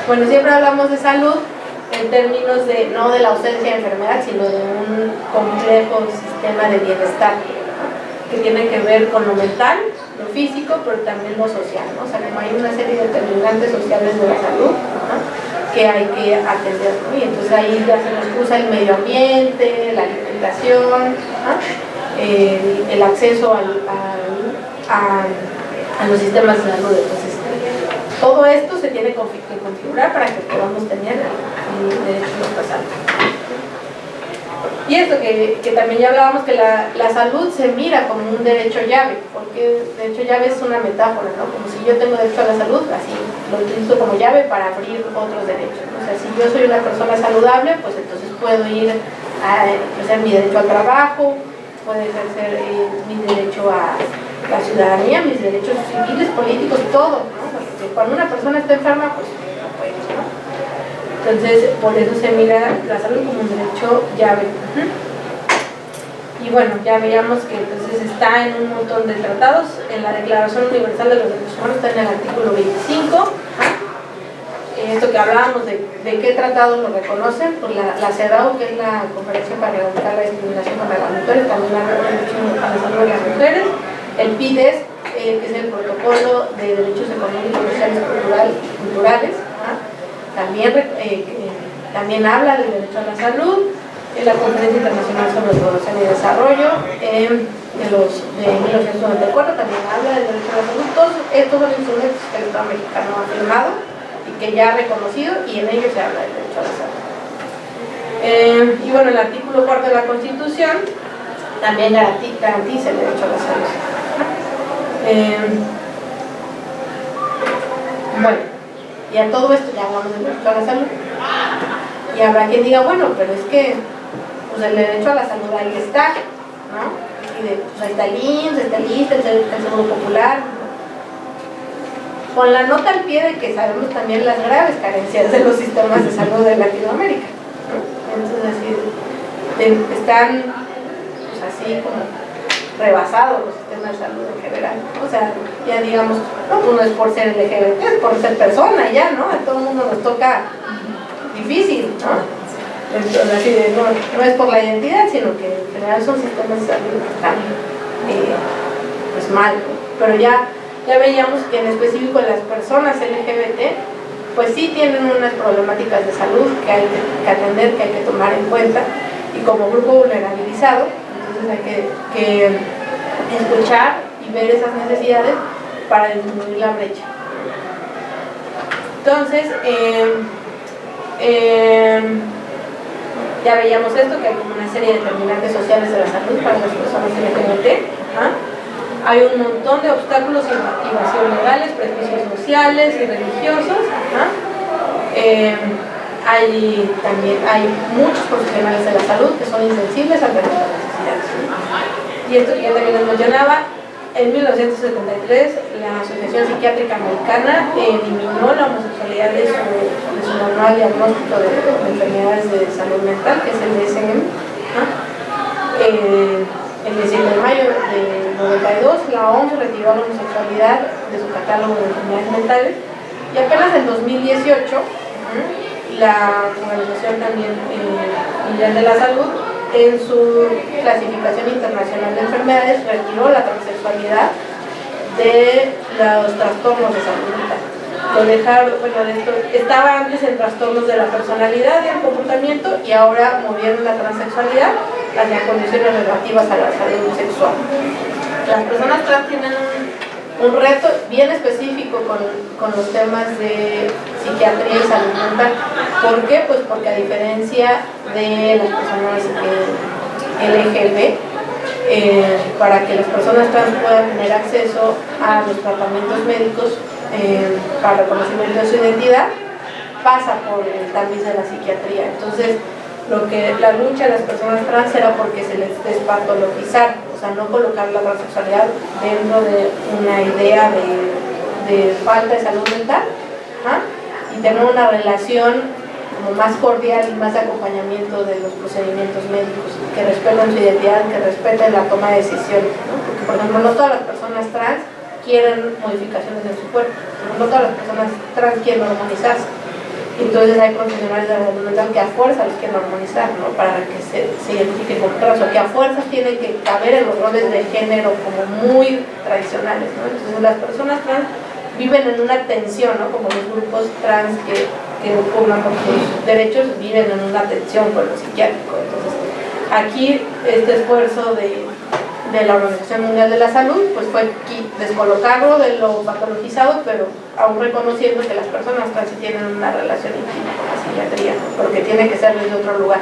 Bueno, siempre hablamos de salud en términos de, no de la ausencia de enfermedad, sino de un complejo sistema de bienestar, ¿no? Que tiene que ver con lo mental, lo físico, pero también lo social, ¿no? O sea, como hay una serie de determinantes sociales de la salud, ¿no? Que hay que atender, ¿no? Y entonces ahí ya se nos cruza el medio ambiente, la alimentación, ¿no? El acceso a los sistemas de salud. Entonces, todo esto se tiene que configurar para que podamos tener el derecho universal. Y esto que también ya hablábamos, que la salud se mira como un derecho llave, porque de hecho llave es una metáfora, ¿no? Como si yo tengo derecho a la salud, así lo utilizo como llave para abrir otros derechos, ¿no? O sea, si yo soy una persona saludable, pues entonces puedo ir a ejercer mi derecho al trabajo, puedo ejercer mi derecho a la ciudadanía, mis derechos civiles, políticos, todo, ¿no? Porque cuando una persona está enferma, pues no puede, ¿no? Entonces, por eso se mira la salud como un derecho llave. Y bueno, ya veíamos que entonces está en un montón de tratados. En la Declaración Universal de los Derechos Humanos está en el artículo 25. Esto que hablábamos de qué tratados lo reconocen, pues la CEDAW, que es la Conferencia para Erradicar la Discriminación contra las Mujeres, también habla del derecho a la salud de las mujeres. El PIDES, que es el Protocolo de Derechos Económicos, Sociales y Culturales, también habla del derecho a la salud. En la Conferencia Internacional sobre Población y Desarrollo de 1994 también habla del derecho a la salud. Todos estos son instrumentos que el Estado mexicano ha firmado y que ya ha reconocido, y en ellos se habla del derecho a la salud. Y bueno, el artículo 4 de la Constitución también garantiza el derecho a la salud. Bueno, y a todo esto ya hablamos del derecho a la salud. Y habrá quien diga, bueno, pero es que pues el derecho a la salud ahí está, ¿no? de, pues ahí está el IMSS, está el ISSSTE, el Seguro Popular, con la nota al pie de que sabemos también las graves carencias de los sistemas de salud de Latinoamérica, ¿no? Entonces están pues así como rebasados los sistemas de salud en general, ¿no? O sea, ya digamos, no, pues no es por ser LGBT, es por ser persona ya, ¿no? A todo el mundo nos toca difícil, ¿no? Entonces, así de, no es por la identidad, sino que en general son sistemas de salud que están pues mal, ¿no? Pero ya veíamos que en específico las personas LGBT pues sí tienen unas problemáticas de salud que hay que atender, que hay que tomar en cuenta, y como grupo vulnerabilizado, entonces hay que escuchar y ver esas necesidades para disminuir la brecha. Entonces, ya veíamos esto, que hay como una serie de determinantes sociales de la salud para las personas LGBT. Hay un montón de obstáculos y vacíos legales, prejuicios sociales y religiosos. Hay muchos profesionales de la salud que son insensibles ante las necesidades. Y esto que ya también les mencionaba, en 1973 la Asociación Psiquiátrica Americana eliminó la homosexualidad de su manual diagnóstico de enfermedades de salud mental, que es el DSM. El 17 de mayo de 92 la OMS retiró la homosexualidad de su catálogo de enfermedades mentales, y apenas en 2018 la Organización también Mundial de la Salud, en su clasificación internacional de enfermedades, retiró la transexualidad de los trastornos de salud mental. Lo dejaron, estaba antes en trastornos de la personalidad y el comportamiento, y ahora movieron la transexualidad hacia condiciones relativas a la salud sexual. Las personas trans tienen un reto bien específico con los temas de psiquiatría y salud mental. ¿Por qué? Pues porque a diferencia de las personas LGB, para que las personas trans puedan tener acceso a los tratamientos médicos para reconocimiento de su identidad, pasa por el tamiz de la psiquiatría. Entonces, la lucha de las personas trans era porque se les despatologizar, o sea, no colocar la transexualidad dentro de una idea de falta de salud mental, y tener una relación como más cordial y más de acompañamiento de los procedimientos médicos, que respeten su identidad, que respeten la toma de decisiones, ¿no? Porque, por ejemplo, no todas las personas trans quieren modificaciones en su cuerpo, no todas las personas trans quieren hormonizarse. Entonces hay profesionales de la salud mental que a fuerza los quieren hormonizar, ¿no? Para que se identifiquen como trans, o que a fuerzas tienen que caber en los roles de género como muy tradicionales, ¿no? Entonces las personas trans viven en una tensión, ¿no? Como los grupos trans que pugnan por sus derechos viven en una tensión con lo psiquiátrico. Entonces aquí este esfuerzo de la Organización Mundial de la Salud pues fue descolocarlo de lo patologizado, pero aún reconociendo que las personas trans sí tienen una relación íntima con la psiquiatría, ¿no? Pero que tiene que ser desde otro lugar,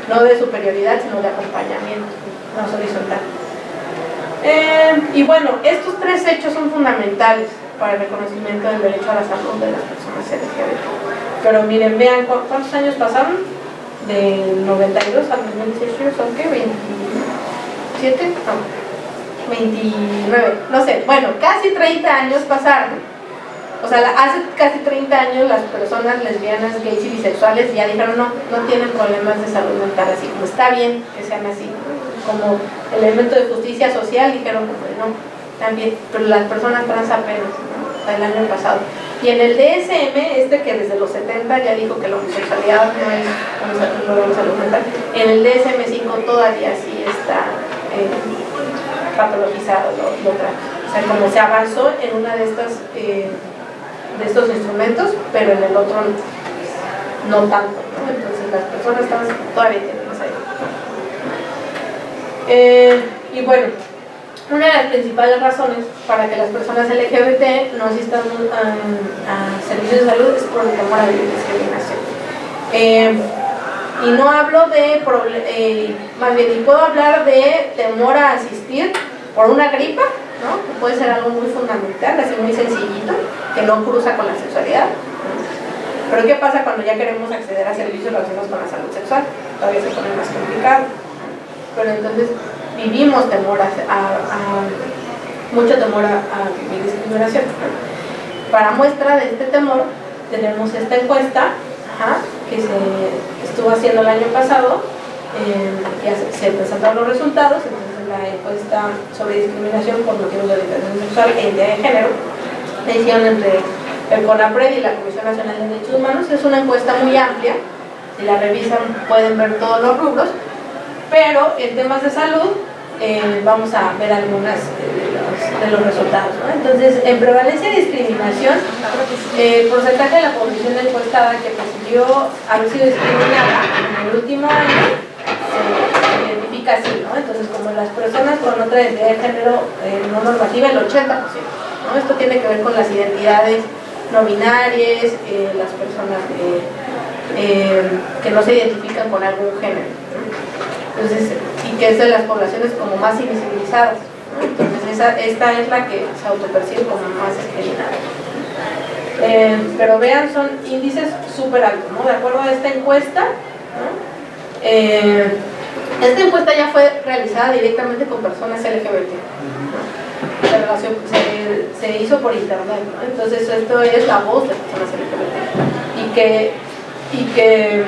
no de superioridad, sino de acompañamiento, más horizontal. Y bueno, estos tres hechos son fundamentales para el reconocimiento del derecho a la salud de las personas LGBT. Pero miren, vean cuántos años pasaron, del 92 al 2018, ¿son qué? ¿27? No, 29, no sé, bueno, casi 30 años pasaron. O sea, hace casi 30 años las personas lesbianas, gays y bisexuales ya dijeron no tienen problemas de salud mental, así como está bien que sean así, como elemento de justicia social, dijeron que no, también, pero las personas trans apenas, ¿no? O sea, el año pasado. Y en el DSM, que desde los 70 ya dijo que la homosexualidad no es una salud mental, en el DSM-5 todavía sí está patologizado lo trans. O sea, como se avanzó en una de estos instrumentos, pero en el otro no tanto, ¿no? Entonces las personas trans todavía tienen esa. Y bueno, una de las principales razones para que las personas LGBT no asistan a servicios de salud es por el temor a la discriminación. Y no hablo de, más bien, y puedo hablar de temor a asistir por una gripa, ¿no? Que puede ser algo muy fundamental, así muy sencillito, que no cruza con la sexualidad. Pero ¿qué pasa cuando ya queremos acceder a servicios relacionados con la salud sexual? Todavía se pone más complicado. Pero entonces, vivimos temor mucho temor a vivir discriminación. Para muestra de este temor tenemos esta encuesta que se estuvo haciendo el año pasado, ya se presentaron los resultados. Entonces la encuesta sobre discriminación por motivos de orientación sexual e identidad de género la hicieron entre el CONAPRED y la Comisión Nacional de Derechos Humanos. Es una encuesta muy amplia, si la revisan pueden ver todos los rubros, pero en temas de salud vamos a ver algunas de los resultados, ¿no? Entonces, en prevalencia de discriminación, el porcentaje de la población encuestada que prefirió haber sido discriminada en el último año se identifica así, ¿no? Entonces, como las personas con otra identidad de género no normativa, el 80%, ¿no? Esto tiene que ver con las identidades no binarias, las personas que no se identifican con algún género, ¿no? Entonces, y que es de las poblaciones como más invisibilizadas, ¿no? Entonces esta es la que se autopercibe como más discriminada. Pero vean, son índices súper altos, ¿no? De acuerdo a esta encuesta, ¿no? Esta encuesta ya fue realizada directamente con personas LGBT, ¿no? Se hizo por internet, ¿no? Entonces esto es la voz de personas LGBT y que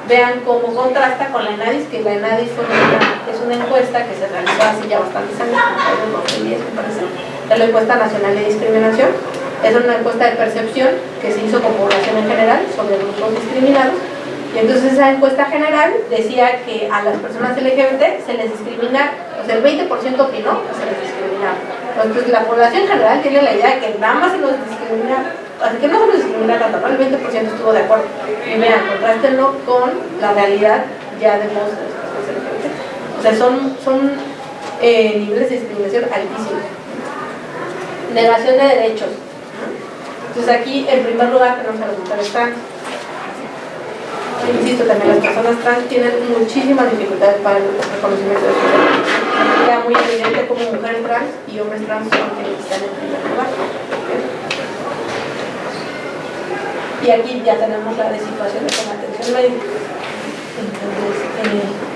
vean cómo contrasta con la ENADIS, que la ENADIS es una encuesta que se realizó hace ya bastantes años, en 2010 me parece, es la encuesta nacional de discriminación. Es una encuesta de percepción que se hizo con población en general sobre grupos discriminados, y entonces esa encuesta general decía que a las personas LGBT se les discrimina, o sea, el 20% opinó que se les discriminaba. Entonces la población en general tiene la idea de que nada más se nos discrimina, así que no se nos discrimina tanto, ¿no? El 20% estuvo de acuerdo. Y vean, contrástenlo con la realidad ya de muchas de las personas LGBT. O sea, son niveles de discriminación altísimos. Negación de derechos. Entonces aquí, en primer lugar, tenemos a las mujeres trans. Insisto, también las personas trans tienen muchísimas dificultades para el reconocimiento de sus derechos. Queda muy evidente cómo mujeres trans y hombres trans son quienes están en primer lugar. Y aquí ya tenemos la de situaciones con atención médica. Entonces,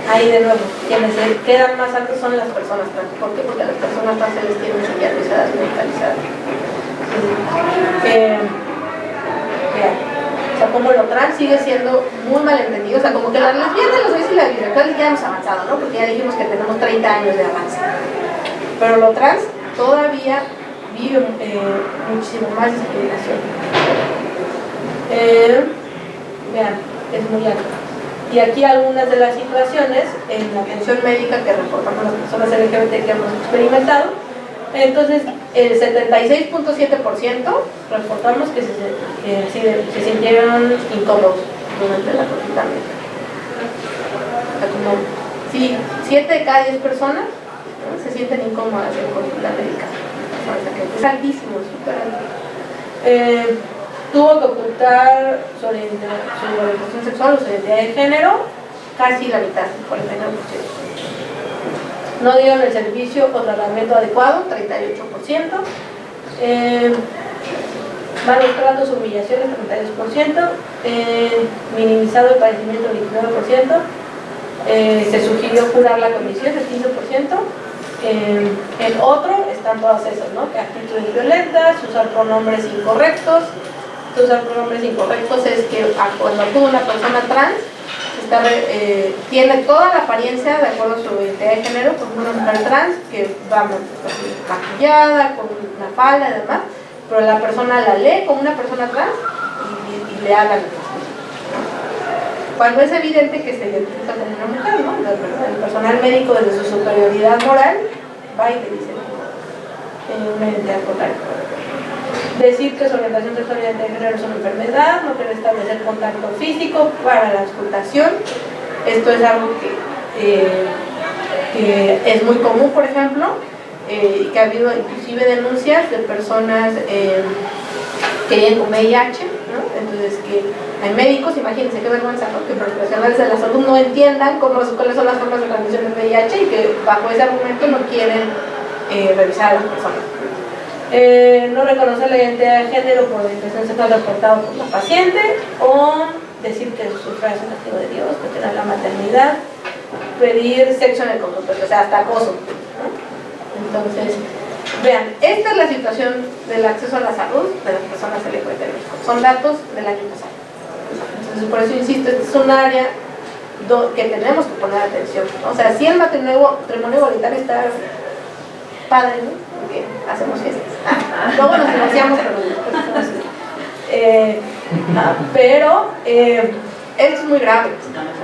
ahí de nuevo, quienes se quedan más altos son las personas trans. ¿Por qué? Porque a las personas trans se les tienen psiquiatrizadas, medicalizadas. O sea, como lo trans sigue siendo muy malentendido, o sea, como que las lesbianas, los gays y las bisexuales ya hemos avanzado, ¿no? Porque ya dijimos que tenemos 30 años de avance. Pero lo trans todavía vive muchísimo más discriminación. Vean, es muy alto. Y aquí algunas de las situaciones en la atención médica que reportamos las personas LGBT que hemos experimentado. Entonces, el 76.7% reportamos que se sintieron incómodos durante la consulta médica. O sea, como si 7 de cada 10 personas, ¿no?, se sienten incómodas en consulta médica. O sea, que es altísimo, súper alto. Tuvo que ocultar su orientación sexual o su identidad de género casi la mitad, 49%. No dieron el servicio o tratamiento adecuado, 38%. Malos tratos, humillaciones, 32%. Minimizado el padecimiento, 29%. Se sugirió curar la condición, el 15%. En otro están todas esas, ¿no? Actitudes violentas, usar pronombres incorrectos. Usar pronombres incorrectos es que cuando acude una persona trans, tiene toda la apariencia de acuerdo a su identidad de género, como una mujer trans que va maquillada, con una falda y demás, pero la persona la lee como una persona trans y le habla. Cuando es evidente que se identifica como una mujer, ¿no? El personal médico, desde su superioridad moral, va y le dice una identidad correcta. Decir que su orientación sexual y identidad de género es una enfermedad, no querer establecer contacto físico para la auscultación. Esto es algo que es muy común, por ejemplo, y que ha habido inclusive denuncias de personas que viven con VIH, ¿no? Entonces, que hay médicos, imagínense qué vergüenza, ¿no?, que profesionales de la salud no entiendan cuáles son las formas de transmisión del VIH y que bajo ese argumento no quieren revisar a las personas. No reconocer la identidad de género por orientación sexual reportado por la paciente, o decir que su sufragio es un castigo de Dios, que tiene la maternidad, pedir sexo en el consultorio, o sea, hasta acoso, ¿no? Entonces, vean, esta es la situación del acceso a la salud de las personas LGBT en México. Son datos del año pasado. Entonces, por eso insisto, este es un área que tenemos que poner atención, ¿no? O sea, si el matrimonio igualitario está padre, ¿no? Porque hacemos fiestas. Luego nos divorciamos, pero esto es muy grave. Entonces,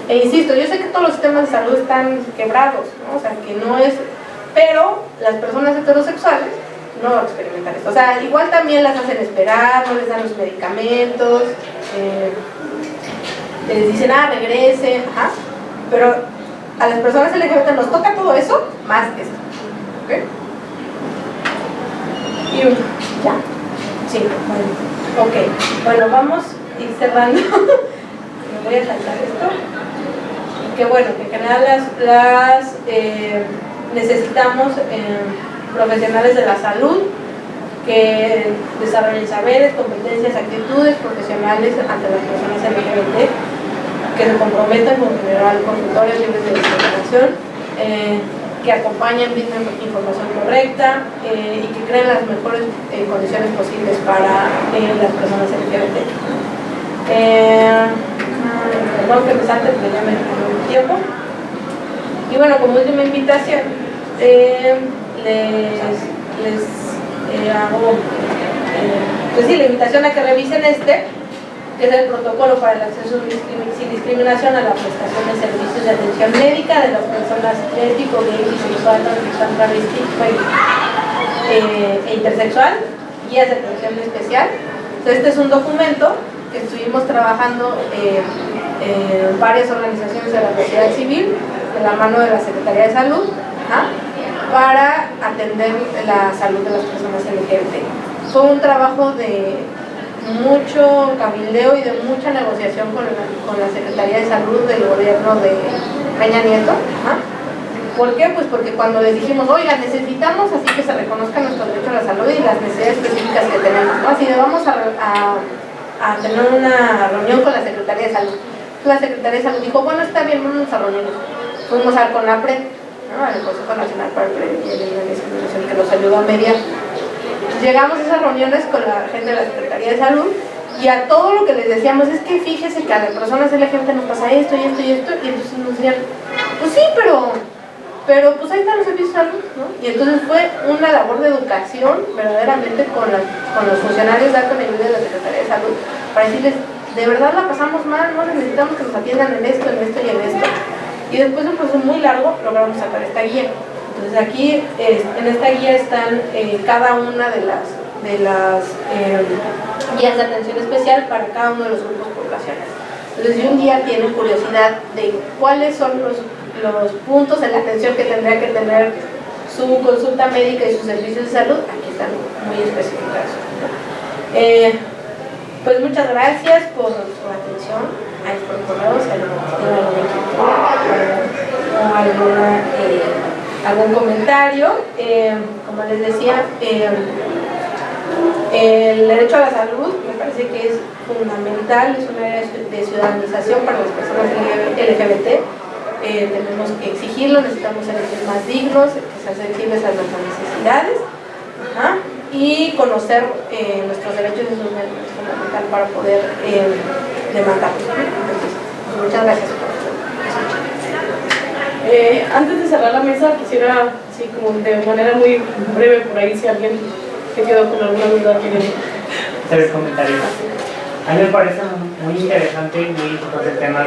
e insisto, yo sé que todos los sistemas de salud están quebrados, ¿no? O sea, que no es... Pero las personas heterosexuales no experimentan esto. O sea, igual también las hacen esperar, no les dan los medicamentos, les dicen, regresen, pero a las personas LGBT nos toca todo eso, más esto. ¿Ok? Y ya. Sí, bueno. Ok. Bueno, vamos a ir cerrando. Me voy a saltar esto. Que bueno, que en general necesitamos profesionales de la salud que desarrollen saberes, competencias, actitudes profesionales ante las personas LGBT, que se comprometan con generar consultorios libres de discriminación, que acompañen, brinden información correcta y que creen las mejores condiciones posibles para las personas LGBT. Perdón que me salte, pero ya me tomé un tiempo. Y bueno, como última invitación, les hago pues sí, la invitación a que revisen que es el protocolo para el acceso sin discriminación a la prestación de servicios de atención médica de las personas lésbico, gay, bisexual, transexual, travesti e intersexual, guías de atención especial. Entonces, este es un documento que estuvimos trabajando en varias organizaciones de la sociedad civil, de la mano de la Secretaría de Salud, para atender la salud de las personas LGBT. Fue un trabajo de mucho cabildeo y de mucha negociación con la Secretaría de Salud del gobierno de Peña Nieto. ¿Por qué? Pues porque cuando les dijimos, oiga, necesitamos así que se reconozca nuestro derecho a la salud y las necesidades específicas que tenemos, ¿no? Así de vamos a tener una reunión con la Secretaría de Salud. La Secretaría de Salud dijo, bueno, está bien, vamos a reunirnos. Fuimos a CONAPRED, ¿no? Al Consejo Nacional para la Prevención y la Discriminación, que nos ayudó a mediar. Llegamos a esas reuniones con la gente de la Secretaría de Salud y a todo lo que les decíamos es que fíjese que a las personas LGBT nos pasa esto y esto y esto, y entonces nos decían, pues sí, pero pues ahí están los servicios de salud, ¿no? Y entonces fue una labor de educación verdaderamente con los funcionarios de alto nivel de la Secretaría de Salud para decirles, de verdad la pasamos mal, no necesitamos que nos atiendan en esto y en esto. Y después de un proceso muy largo logramos sacar esta guía. Entonces aquí en esta guía están cada una de las guías de atención especial para cada uno de los grupos poblacionales. Entonces si un día tienen curiosidad de cuáles son los puntos en la atención que tendría que tener su consulta médica y sus servicios de salud, aquí están muy especificados. Pues muchas gracias por su atención. Ahí por correo, si algún comentario. Como les decía, el derecho a la salud me parece que es fundamental, es una área de ciudadanización para las personas LGBT. Tenemos que exigirlo, necesitamos ser más dignos, que sean sensibles a nuestras necesidades, y conocer nuestros derechos es fundamental para poder demandarlos. Entonces, muchas gracias por escuchar. Antes de cerrar la mesa, quisiera, así como de manera muy breve, por ahí si alguien se quedó con alguna duda quiere hacer el comentario. A mí me parece muy interesante y muy importante el tema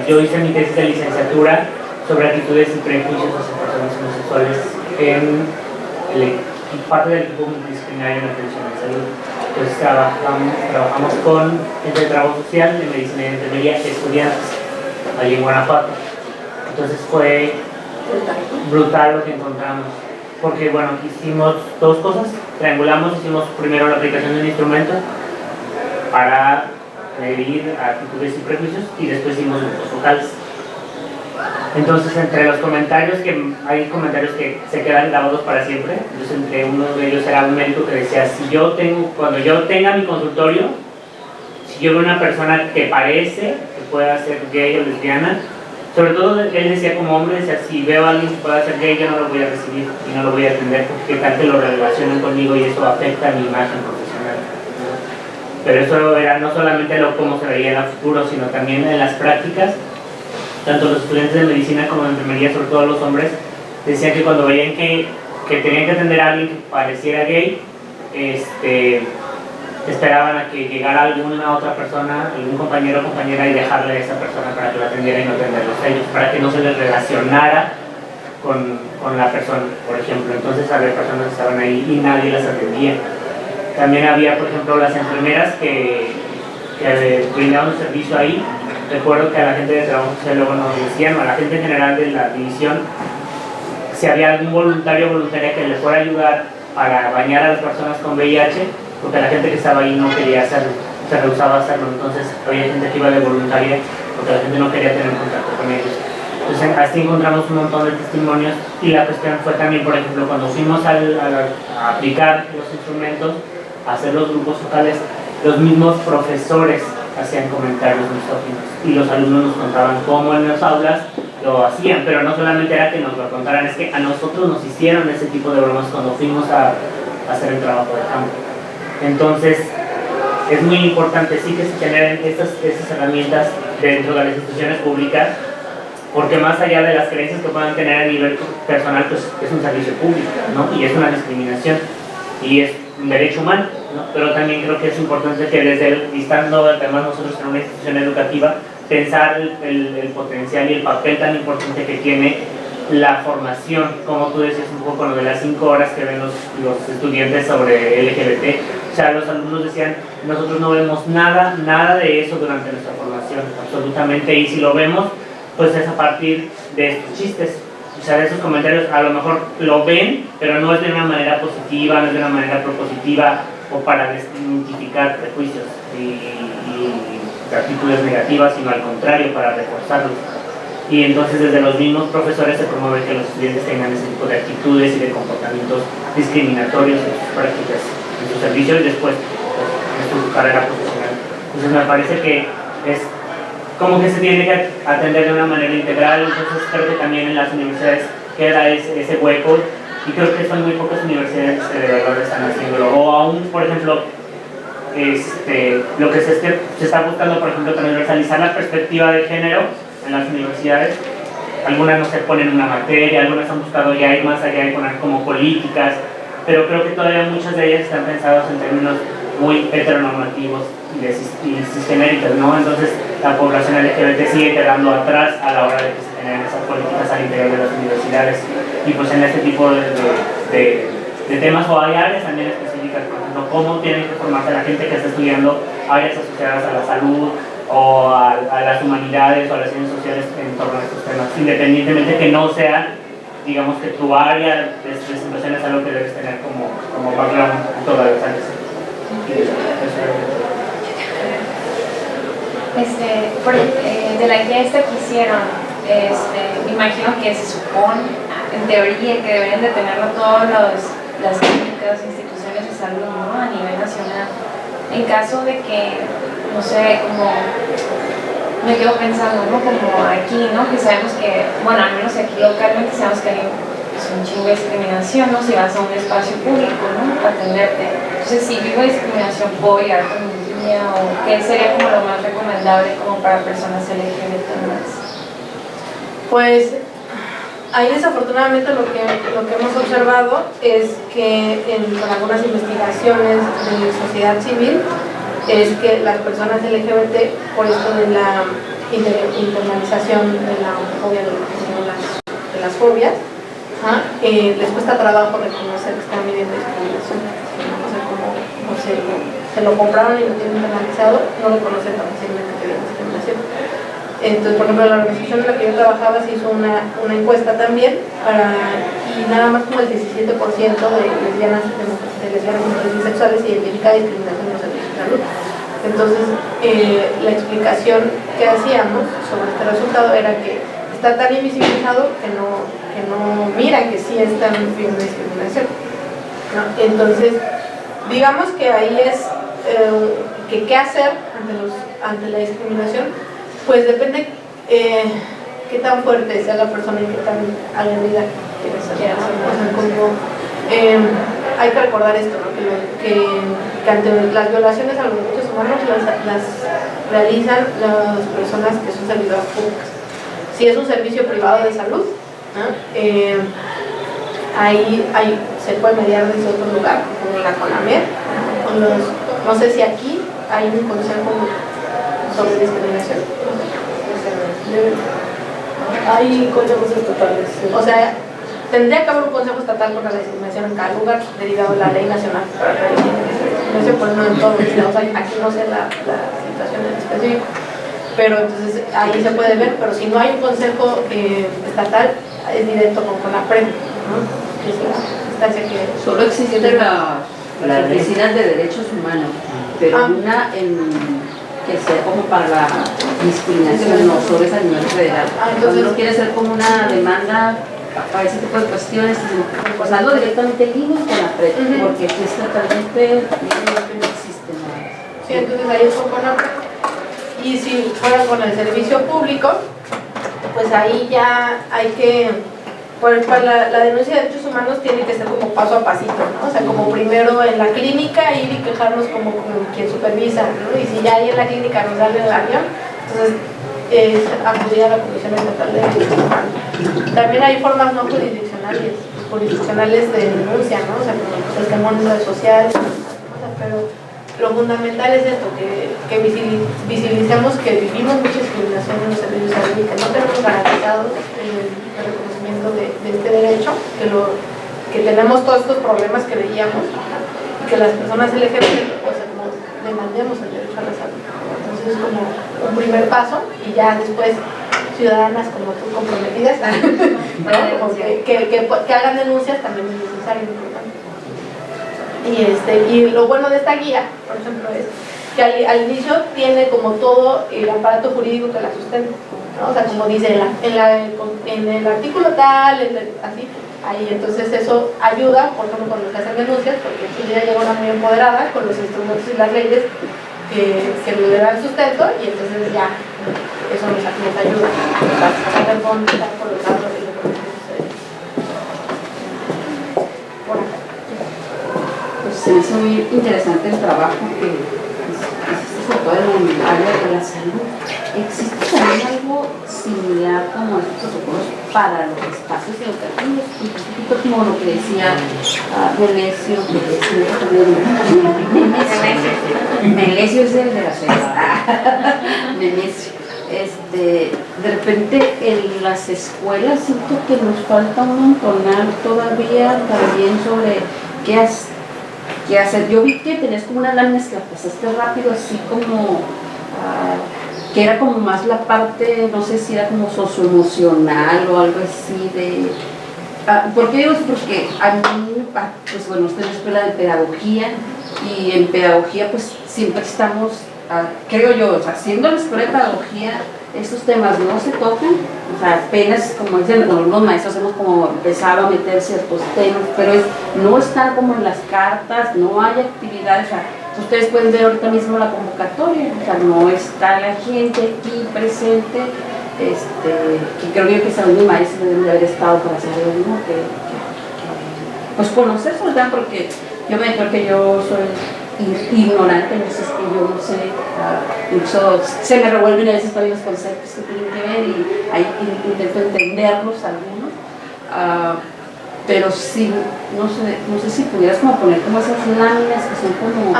yo hice mi tesis de licenciatura sobre actitudes y prejuicios hacia personas homosexuales en parte del equipo multidisciplinario en atención de salud. Entonces trabajamos con gente de trabajo social, de medicina y de enfermería, estudiantes, allí en Guanajuato. Entonces fue brutal lo que encontramos, porque bueno, hicimos dos cosas, triangulamos, hicimos primero la aplicación de un instrumento para medir actitudes y prejuicios y después hicimos grupos vocales. Entonces, entre los comentarios, hay comentarios que se quedan grabados para siempre. Entonces, entre uno de ellos era un médico que decía, cuando yo tenga mi consultorio, si yo veo una persona que parece que pueda ser gay o lesbiana, sobre todo él decía como hombre, decía, si veo a alguien que pueda ser gay, yo no lo voy a recibir y no lo voy a atender porque tal que lo relacionan conmigo y eso afecta a mi imagen profesional, ¿no? Pero eso era no solamente cómo se veía en el futuro, sino también en las prácticas. Tanto los estudiantes de medicina como de enfermería, sobre todo los hombres, decían que cuando veían que tenían que atender a alguien que pareciera gay, esperaban a que llegara alguna otra persona, algún compañero o compañera y dejarle a esa persona para que lo atendiera y no atenderlos a ellos, para que no se les relacionara con la persona, por ejemplo. Entonces había personas que estaban ahí y nadie las atendía. También había, por ejemplo, las enfermeras que brindaban un servicio ahí. Recuerdo que a la gente de trabajo social luego nos decían, o a la gente en general de la división, si había algún voluntario o voluntaria que le fuera a ayudar para bañar a las personas con VIH, porque la gente que estaba ahí no quería hacerlo, se rehusaba a hacerlo. Entonces había gente que iba de voluntaria porque la gente no quería tener contacto con ellos. Entonces así encontramos un montón de testimonios y la cuestión fue también, por ejemplo, cuando fuimos a aplicar los instrumentos, a hacer los grupos focales, los mismos profesores hacían comentarios misóginos y los alumnos nos contaban cómo en las aulas lo hacían, pero no solamente era que nos lo contaran, es que a nosotros nos hicieron ese tipo de bromas cuando fuimos a hacer el trabajo de campo. Entonces es muy importante sí que se generen estas herramientas dentro de las instituciones públicas, porque más allá de las creencias que puedan tener a nivel personal, pues es un servicio público, ¿no? Y es una discriminación y es un derecho humano, ¿no? Pero también creo que es importante que desde estando además nosotros en una institución educativa, pensar el potencial y el papel tan importante que tiene la formación, como tú decías un poco con lo de las 5 horas que ven los estudiantes sobre LGBT. O sea, los alumnos decían, nosotros no vemos nada de eso durante nuestra formación, absolutamente, y si lo vemos, pues es a partir de estos chistes. O sea, de esos comentarios a lo mejor lo ven, pero no es de una manera positiva, no es de una manera propositiva o para desmitificar prejuicios y actitudes negativas, sino al contrario, para reforzarlos. Y entonces desde los mismos profesores se promueve que los estudiantes tengan ese tipo de actitudes y de comportamientos discriminatorios en sus prácticas, en su servicio y después pues, en su carrera profesional. Entonces me parece que es como que se tiene que atender de una manera integral. Entonces creo que también en las universidades queda ese hueco y creo que son muy pocas universidades que de verdad están haciéndolo. O aún, por ejemplo, lo que se está buscando, por ejemplo, transversalizar la perspectiva de género en las universidades. Algunas no se ponen una materia, algunas han buscado ya ir más allá y poner como políticas, pero creo que todavía muchas de ellas están pensadas en términos muy heteronormativos y cisgenéricos, ¿no? Entonces la población LGBT sigue quedando atrás a la hora de que se generen esas políticas al interior de las universidades. Y pues en este tipo de temas o hay áreas también específicas, por ejemplo, cómo tienen que formarse la gente que está estudiando áreas asociadas a la salud o a las humanidades o a las ciencias sociales en torno a estos temas, independientemente que no sea, digamos, que tu área de situación es algo que debes tener como background en todas las áreas. De la guía esta que hicieron, me imagino que se supone, en teoría, que deberían de tenerlo todas las clínicas, instituciones de salud, ¿no? A nivel nacional. En caso de que, no sé, como me quedo pensando, ¿no? Como aquí, ¿no? Que sabemos que, bueno, al menos aquí localmente sabemos que hay un chingo de discriminación, ¿no? Si vas a un espacio público, ¿no? Para atenderte. Entonces, si vivo discriminación, ¿puedo llegar con mi guía? ¿O qué sería como lo más recomendable como para personas LGBT más? Pues ahí desafortunadamente lo que hemos observado es que con algunas investigaciones de sociedad civil es que las personas LGBT, por esto de la internalización de la homofobia, de las fobias, les cuesta trabajo reconocer que están viviendo discriminación. No sé cómo se lo compraron y lo tienen internalizado, no lo conocen tan fácilmente que viene discriminación. Entonces, por ejemplo, la organización en la que yo trabajaba se hizo una encuesta también y nada más como el 17% de lesbianas y bisexuales identifica discriminación en los servicios de salud. Entonces, la explicación que hacíamos sobre este resultado era que está tan invisibilizado que no mira que sí están viviendo discriminación, ¿no? Entonces, digamos que ahí es que qué hacer ante la discriminación, pues depende qué tan fuerte sea la persona y qué tan agredida quiere ser. O sea, como, hay que recordar esto, ¿no? que ante las violaciones a los derechos humanos las realizan las personas que son servidoras públicas. Si es un servicio privado de salud, ¿no? Ahí se puede mediar desde otro lugar, como la CONAMED, no sé si aquí hay un consejo sobre discriminación. Hay consejos estatales. O sea, tendría que haber un consejo estatal contra la discriminación en cada lugar, derivado de la ley nacional para la discriminación, pues no en todos los lados, aquí no sé la situación en específico, pero entonces ahí se puede ver, pero si no hay un consejo estatal, es directo con CONAPRED, ¿no? Es la instancia que Solo existen las oficinas de derechos humanos, pero una que sea como para la discriminación, no solo es a nivel federal. Entonces uno quiere hacer como una demanda para ese tipo de cuestiones, pues algo directamente en línea con la PRED, porque aquí estatamente no existe nada. Sí, entonces ahí es con CONAPRED. Y si fuera con el servicio público, pues ahí ya hay que, pues para la denuncia de derechos humanos tiene que ser como paso a pasito, ¿no? O sea, como primero en la clínica ir y quejarnos como quien supervisa, ¿no? Y si ya ahí en la clínica nos sale el avión, entonces es acudir a la Comisión Estatal de Derechos Humanos. También hay formas no jurisdiccionales de denuncia, ¿no? O sea, como el temor en redes sociales, pero lo fundamental es esto, que visibilicemos que vivimos mucha discriminación en los servicios de salud y que no tenemos garantizado el reconocimiento de este derecho, que tenemos todos estos problemas que veíamos y que las personas LGBT, pues, como demandemos el derecho a la salud. Entonces es como un primer paso y ya después ciudadanas como tú comprometidas, ¿no? Como que hagan denuncias también es necesario, importante. Y lo bueno de esta guía, por ejemplo, es que al inicio tiene como todo el aparato jurídico que la sustenta, ¿no? O sea, como dice en el artículo tal, así, ahí entonces eso ayuda, por ejemplo, cuando se hacen denuncias, porque entonces ya llega una muy empoderada con los instrumentos y las leyes que le dan sustento, y entonces ya eso nos ayuda a sacar fondo, estar colocado en lo que sucede. Por acá. Se me hizo muy interesante el trabajo que existe sobre todo en el área de la salud. ¿Existe también algo similar como estos protocolos para los espacios educativos? Un poquito como lo que decía Melesio, Melesio es el de la ciudad. Melesio. De repente en las escuelas siento que nos falta un montonar todavía también sobre qué hacer. Yo vi que tenías como unas láminas que la pasaste rápido, así como que era como más la parte, no sé si era como socioemocional o algo así de... ¿Por qué digo eso? Porque a mí, pues bueno, estoy en la escuela de pedagogía y en pedagogía pues siempre estamos, creo yo, o sea, siendo la escuela de pedagogía, estos temas no se tocan, o sea, apenas, como dicen los maestros, hemos como empezado a meter ciertos temas, pero no están como en las cartas, no hay actividades, o sea, ustedes pueden ver ahorita mismo la convocatoria, o sea, no está la gente aquí presente, que creo yo que salud y maestros deben de haber estado para hacer lo mismo, pues conocer, ¿verdad? Porque yo me creo que yo soy ignorante, no sé, es que yo no sé, incluso se me revuelven a veces todos los conceptos que tienen que ver y ahí intento entenderlos algunos, pero sí, no sé si pudieras como poner como esas láminas que son como...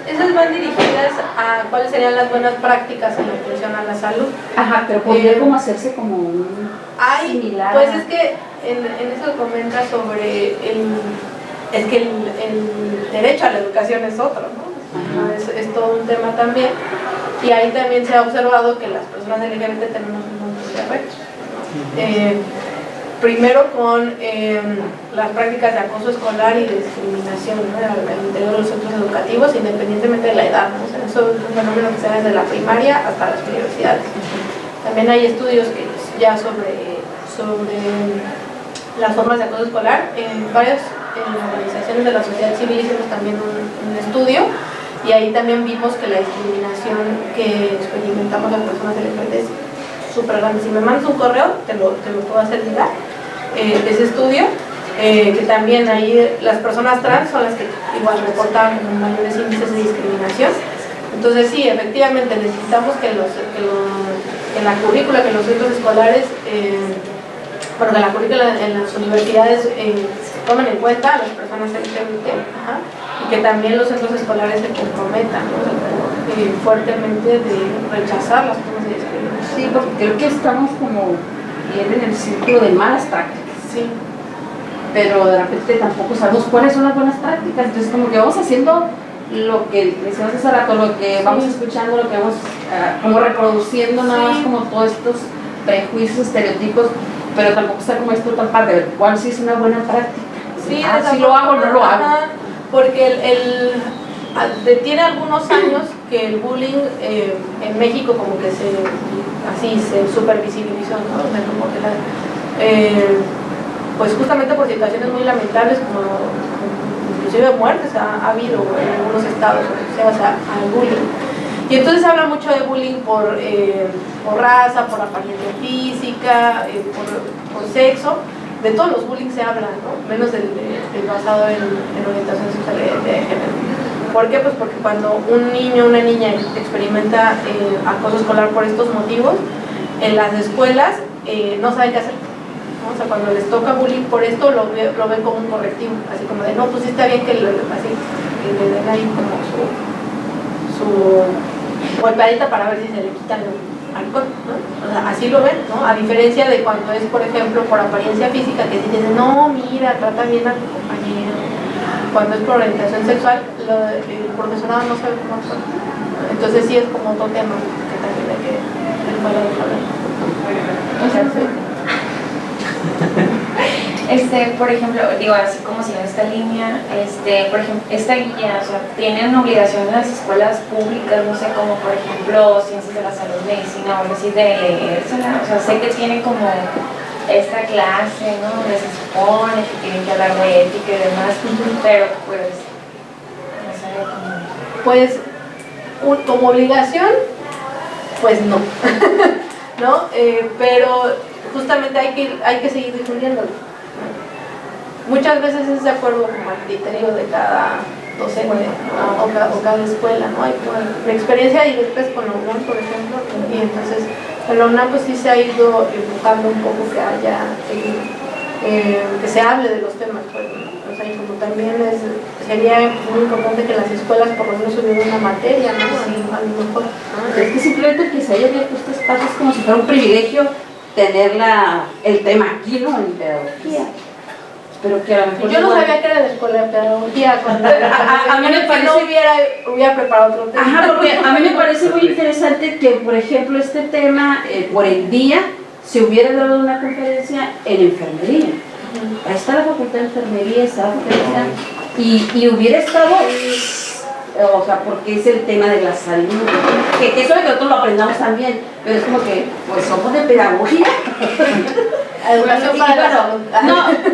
Esas van dirigidas a cuáles serían las buenas prácticas en la atención a la salud. Ajá, pero podría como hacerse como un similar... Pues es que en eso comenta sobre es que el derecho a la educación es otro, ¿no? Es todo un tema también, y ahí también se ha observado que las personas LGBT tenemos un montón de retos. Primero con las prácticas de acoso escolar y de discriminación, ¿no? Al interior de los centros educativos, independientemente de la edad, ¿no? O sea, eso es un fenómeno que se da desde la primaria hasta las universidades. También hay estudios que ya sobre las formas de acoso escolar. En varias organizaciones de la sociedad civil hicimos también un estudio y ahí también vimos que la discriminación que experimentamos las personas LGBT es súper grande. Si me mandas un correo, te lo puedo hacer llegar, ese estudio, que también ahí las personas trans son las que igual reportan mayores índices de discriminación. Entonces sí, efectivamente necesitamos que en la currícula, que los centros escolares, bueno, que la currícula en las universidades tomen en cuenta a las personas LGBT, y que también los centros escolares se comprometan, ¿no? Fuertemente de rechazar las formas de discriminación. Sí, porque creo que estamos como bien en el círculo de malas prácticas. Sí. Pero de repente tampoco sabemos cuáles son las buenas prácticas, entonces como que vamos haciendo lo que decíamos hace rato, lo que vamos escuchando, lo que vamos como reproduciendo nada más como todos estos prejuicios, estereotipos, pero tampoco está como esto tan parte de ver cuál sí es una buena práctica. Sí, si lo hago o no lo hago. Porque tiene algunos años que el bullying en México como que se supervisibilizó, ¿no? O sea, como que pues justamente por situaciones muy lamentables como inclusive muertes ha habido en algunos estados asociadas al bullying. Y entonces se habla mucho de bullying por raza, por apariencia física, por sexo. De todos los bullying se habla, ¿no? Menos del basado en orientación sexual de género. ¿Por qué? Pues porque cuando un niño o una niña experimenta acoso escolar por estos motivos, en las escuelas no saben qué hacer. O sea, cuando les toca bullying por esto, lo ven como un correctivo, así como de, no, pues sí está bien que le den ahí como su golpeadita para ver si se le quita el alcohol, ¿no? O sea, así lo ven, ¿no? A diferencia de cuando es, por ejemplo, por apariencia física, que si dicen, no, mira, trata bien a tu compañero. Cuando es por orientación sexual, el profesorado no sabe cómo actuar. Entonces sí es como otro tema que también hay que hablar. O sea, sí. Por ejemplo, digo, así como si en esta línea, por ejemplo, esta guía, o sea, tienen obligación en las escuelas públicas, no sé, como por ejemplo ciencias de la salud, medicina o algo así, de leérsela, o sea, sé que tienen como esta clase, ¿no? Donde se supone que tienen que hablar de ética y demás, pero pues, no sé, como... Pues, como obligación, pues no, ¿no? Pero justamente hay que seguir difundiéndolo. Muchas veces es de acuerdo como al criterio de cada docente, ¿no? o cada escuela, ¿no? Hay mi experiencia directa es con la UNAM, por ejemplo, y entonces en la UNAM pues sí se ha ido empujando un poco que haya, que se hable de los temas, pues, ¿no? O sea, y como también sería muy importante que las escuelas por lo menos hubieran una materia, ¿no? A lo mejor, ¿no? Es que simplemente que se haya abierto este espacio es como si fuera un privilegio tener el tema aquí, ¿no? En pedagogía. Pero que a lo mejor yo no sabía que era la escuela de pedagogía cuando a mí me parece no hubiera preparado otro tema. Ajá, porque a mí me parece muy interesante que, por ejemplo, este tema por el día se hubiera dado una conferencia en enfermería. Ahí está la facultad de enfermería, está la conferencia y hubiera estado, o sea, porque es el tema de la salud, que eso de que nosotros lo aprendamos también, pero es como que, pues somos de pedagogía. Educación para la salud.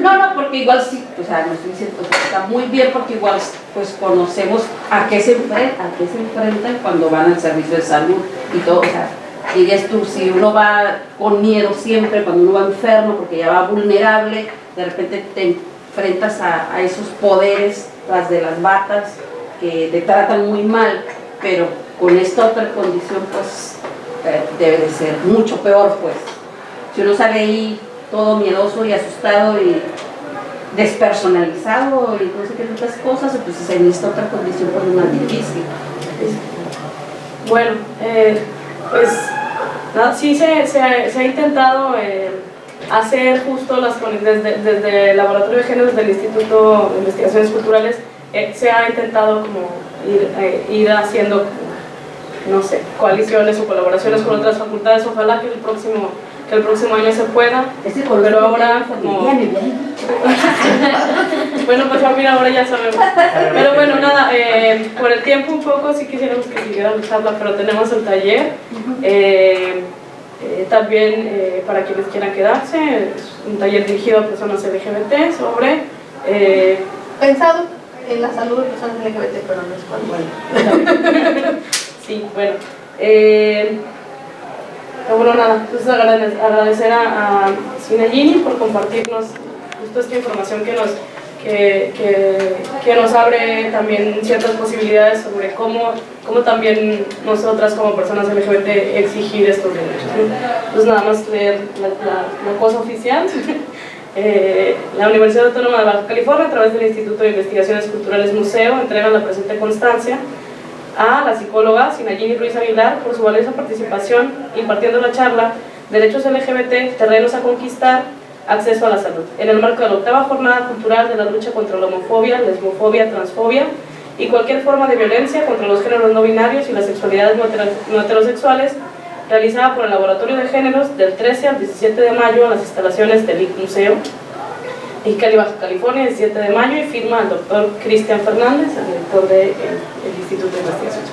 No, porque igual sí, o sea, no estoy diciendo, pues, está muy bien porque igual pues conocemos a qué se enfrentan cuando van al servicio de salud y todo, o sea, dirías tú, si uno va con miedo siempre, cuando uno va enfermo porque ya va vulnerable, de repente te enfrentas a esos poderes, las de las batas, que te tratan muy mal, pero con esta otra condición pues debe de ser mucho peor, pues. Si uno sale ahí todo miedoso y asustado y despersonalizado y no sé qué otras cosas, entonces en esta otra condición pues es más difícil. Bueno, pues no, sí se ha intentado hacer justo desde el Laboratorio de Género, desde el Instituto de Investigaciones Culturales, se ha intentado como ir haciendo, no sé, coaliciones o colaboraciones con otras facultades. Ojalá que el próximo año se pueda, pero ahora como... Bueno, pues mira, ahora ya sabemos. Pero bueno, nada, por el tiempo un poco sí quisiéramos que siguiera la charla, pero tenemos el taller. También para quienes quieran quedarse, es un taller dirigido a personas LGBT sobre... Pensado en la salud de personas LGBT, pero no es cual. Sí, bueno. Bueno, nada, entonces agradecer a Sinagini por compartirnos justo esta información que nos abre también ciertas posibilidades sobre cómo también nosotras como personas LGBT exigir estos derechos, ¿no? Entonces nada más leer la cosa oficial. La Universidad Autónoma de Baja California, a través del Instituto de Investigaciones Culturales Museo, entrega la presente constancia a la psicóloga Sinagini Ruiz Aguilar por su valiosa participación impartiendo la charla Derechos LGBT, terrenos a conquistar, acceso a la salud, en el marco de la 8ª Jornada Cultural de la lucha contra la homofobia, lesbofobia, transfobia y cualquier forma de violencia contra los géneros no binarios y las sexualidades no heterosexuales, realizada por el Laboratorio de Géneros del 13 al 17 de mayo en las instalaciones del IC Museo, Mexicali, Baja California, el 17 de mayo, y firma el doctor Cristian Fernández, el director del Instituto de Investigación.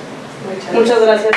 Muchas gracias.